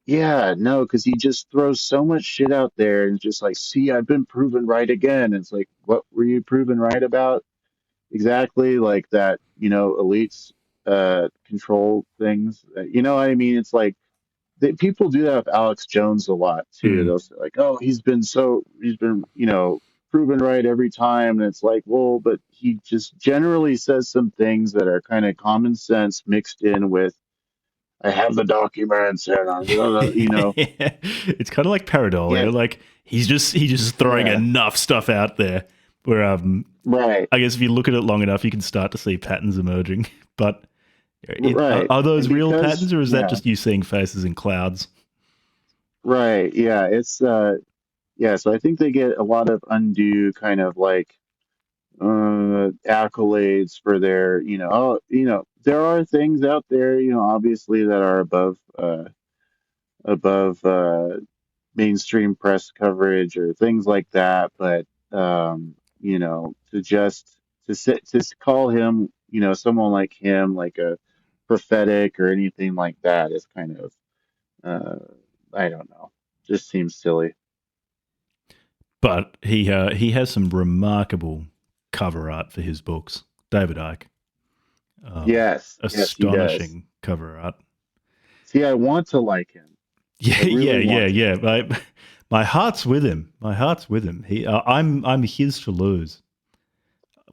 Yeah, no, because he just throws so much shit out there and just like, see, I've been proven right again. It's like, what were you proven right about? Exactly, like that, elites control things. You know what I mean? It's like people do that with Alex Jones a lot too. Mm. They'll say like, "Oh, he's been, proven right every time." And it's like, well, but he just generally says some things that are kind of common sense mixed in with, "I have the documents," and It's kind of like yeah, pareidolia. Like he's just throwing yeah, enough stuff out there where right, I guess if you look at it long enough, you can start to see patterns emerging. But right, are those and real because patterns, or is that yeah, just you seeing faces in clouds? right, yeah, it's yeah. So I think they get a lot of undue kind of like accolades for their, there are things out there, obviously that are above mainstream press coverage or things like that, but to call him, someone like him like a prophetic or anything like that is kind of uh I don't know, just seems silly. But he has some remarkable cover art for his books. David Icke, Yes, he does. astonishing cover art. See, I want to like him. I really want to. Yeah. My heart's with him. My heart's with him. I'm his to lose.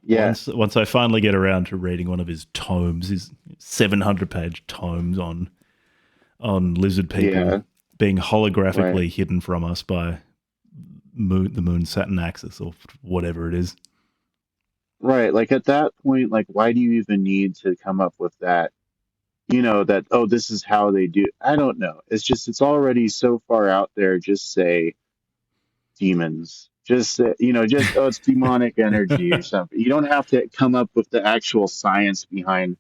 Yes. Once I finally get around to reading one of his tomes, his 700-page tomes on lizard people Yeah, being right. holographically hidden from us by the moon Saturn axis or whatever it is. Right. Like at that point, like why do you even need to come up with that? That, oh, this is how they do. I don't know. It's just it's already so far out there. Just say demons. Just say, just oh, it's demonic energy or something. You don't have to come up with the actual science behind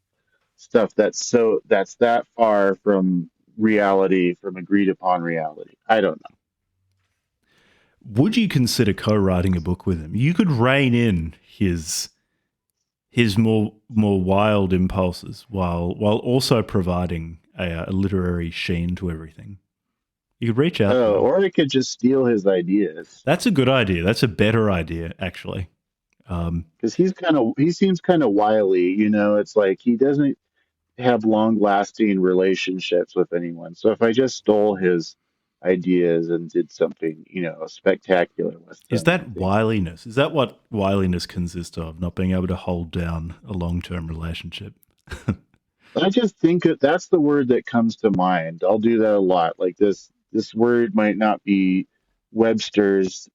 stuff that's that far from reality, from agreed upon reality. I don't Would you consider co-writing a book with him? You could rein in his more wild impulses while also providing a literary sheen to everything. You could reach out to know. him. Or I could just steal his ideas. That's a good idea. That's a better idea, actually. Um, Because he seems kind of wily, it's like he doesn't have long lasting relationships with anyone. So if I just stole his ideas and did something, spectacular with is them, I that think wiliness? Is that what wiliness consists of? Not being able to hold down a long-term relationship? I just think that that's the word that comes to mind. I'll do that a lot. Like this word might not be Webster's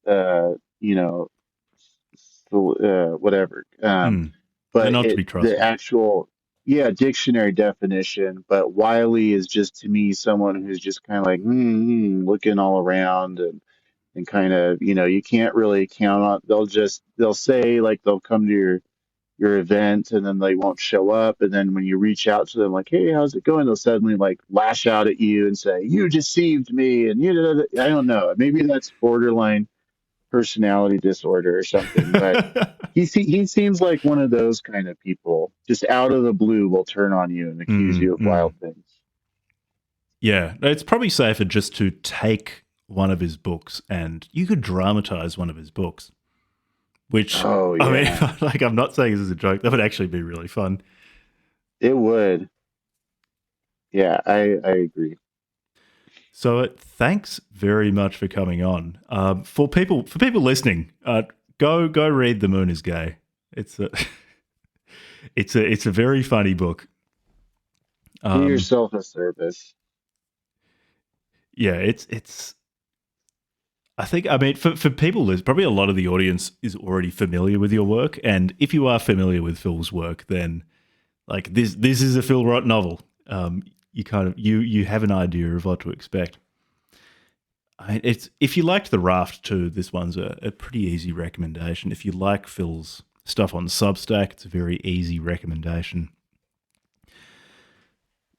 whatever. Hmm. They're But not to be the trusted. actual dictionary definition. But wily is just to me someone who's just kind of like looking all around and kind of you can't really count on. They'll say like they'll come to your event and then they won't show up, and then when you reach out to them like, hey, how's it going, they'll suddenly like lash out at you and say you deceived me, and I don't know, maybe that's borderline personality disorder or something, but he seems like one of those kind of people, just out of the blue will turn on you and accuse Mm, you of wild mm. things. Yeah, it's probably safer just to take one of his books and you could dramatize one of his books, which, Oh I mean, yeah, like, I'm not saying this is a joke. That would actually be really fun. it would. Yeah, I agree. So, thanks very much for coming on. For people listening, go read The Moon is Gay. It's a it's a very funny book. Do Um, yourself a service. yeah, it's I think, I mean, for people, there's probably a lot of the audience is already familiar with your work. And if you are familiar with Phil's work, then like this is a Phil Roth novel. You kind of, you have an idea of what to expect. It's if you liked The Raft too, this one's a pretty easy recommendation. If you like Phil's stuff on Substack, it's a very easy recommendation.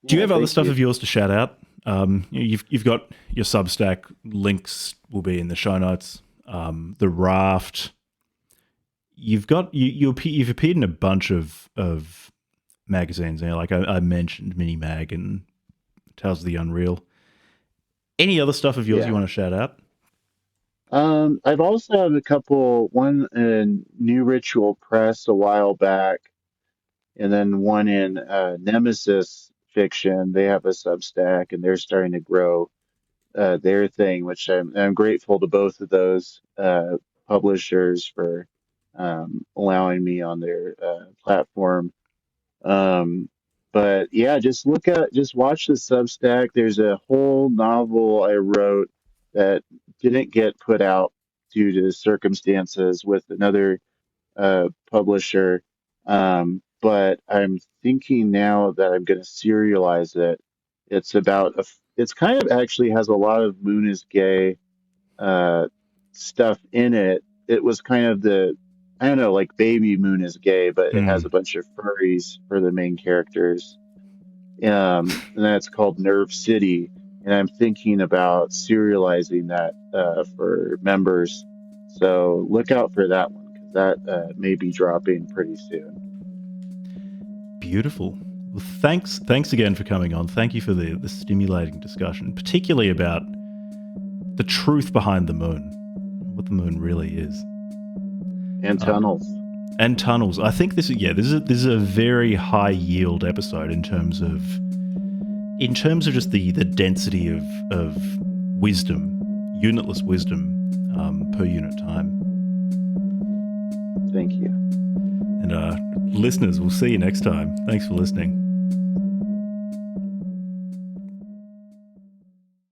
Do you Yeah, have other thank stuff you. of yours to shout out? You've got your Substack links will be in the show notes. The Raft. You've appeared in a bunch of magazines. You know, like I mentioned, Mini Mag and Tales of the Unreal. Any other stuff of yours you Yeah. want to shout out? I've also had a couple, one in New Ritual Press a while back, and then one in Nemesis Fiction. They have a Substack, and they're starting to grow their thing, which I'm grateful to both of those publishers for allowing me on their platform. Um, but yeah, just watch the Substack. There's a whole novel I wrote that didn't get put out due to circumstances with another publisher. But I'm thinking now that I'm going to serialize it. It's about it's kind of actually has a lot of Moon is Gay uh, stuff in it. It was kind of I don't know, like Baby Moon is gay, but it has a Mm, bunch of furries for the main characters. And that's called Nerve City. And I'm thinking about serializing that for members. So look out for that one because that may be dropping pretty soon. beautiful. Well, thanks again for coming on. Thank you for the stimulating discussion, particularly about the truth behind the moon, what the moon really is. And tunnels. And tunnels. I think this is a very high yield episode in terms of just the density of wisdom, unitless wisdom per unit time. Thank you. And listeners, we'll see you next time. Thanks for listening.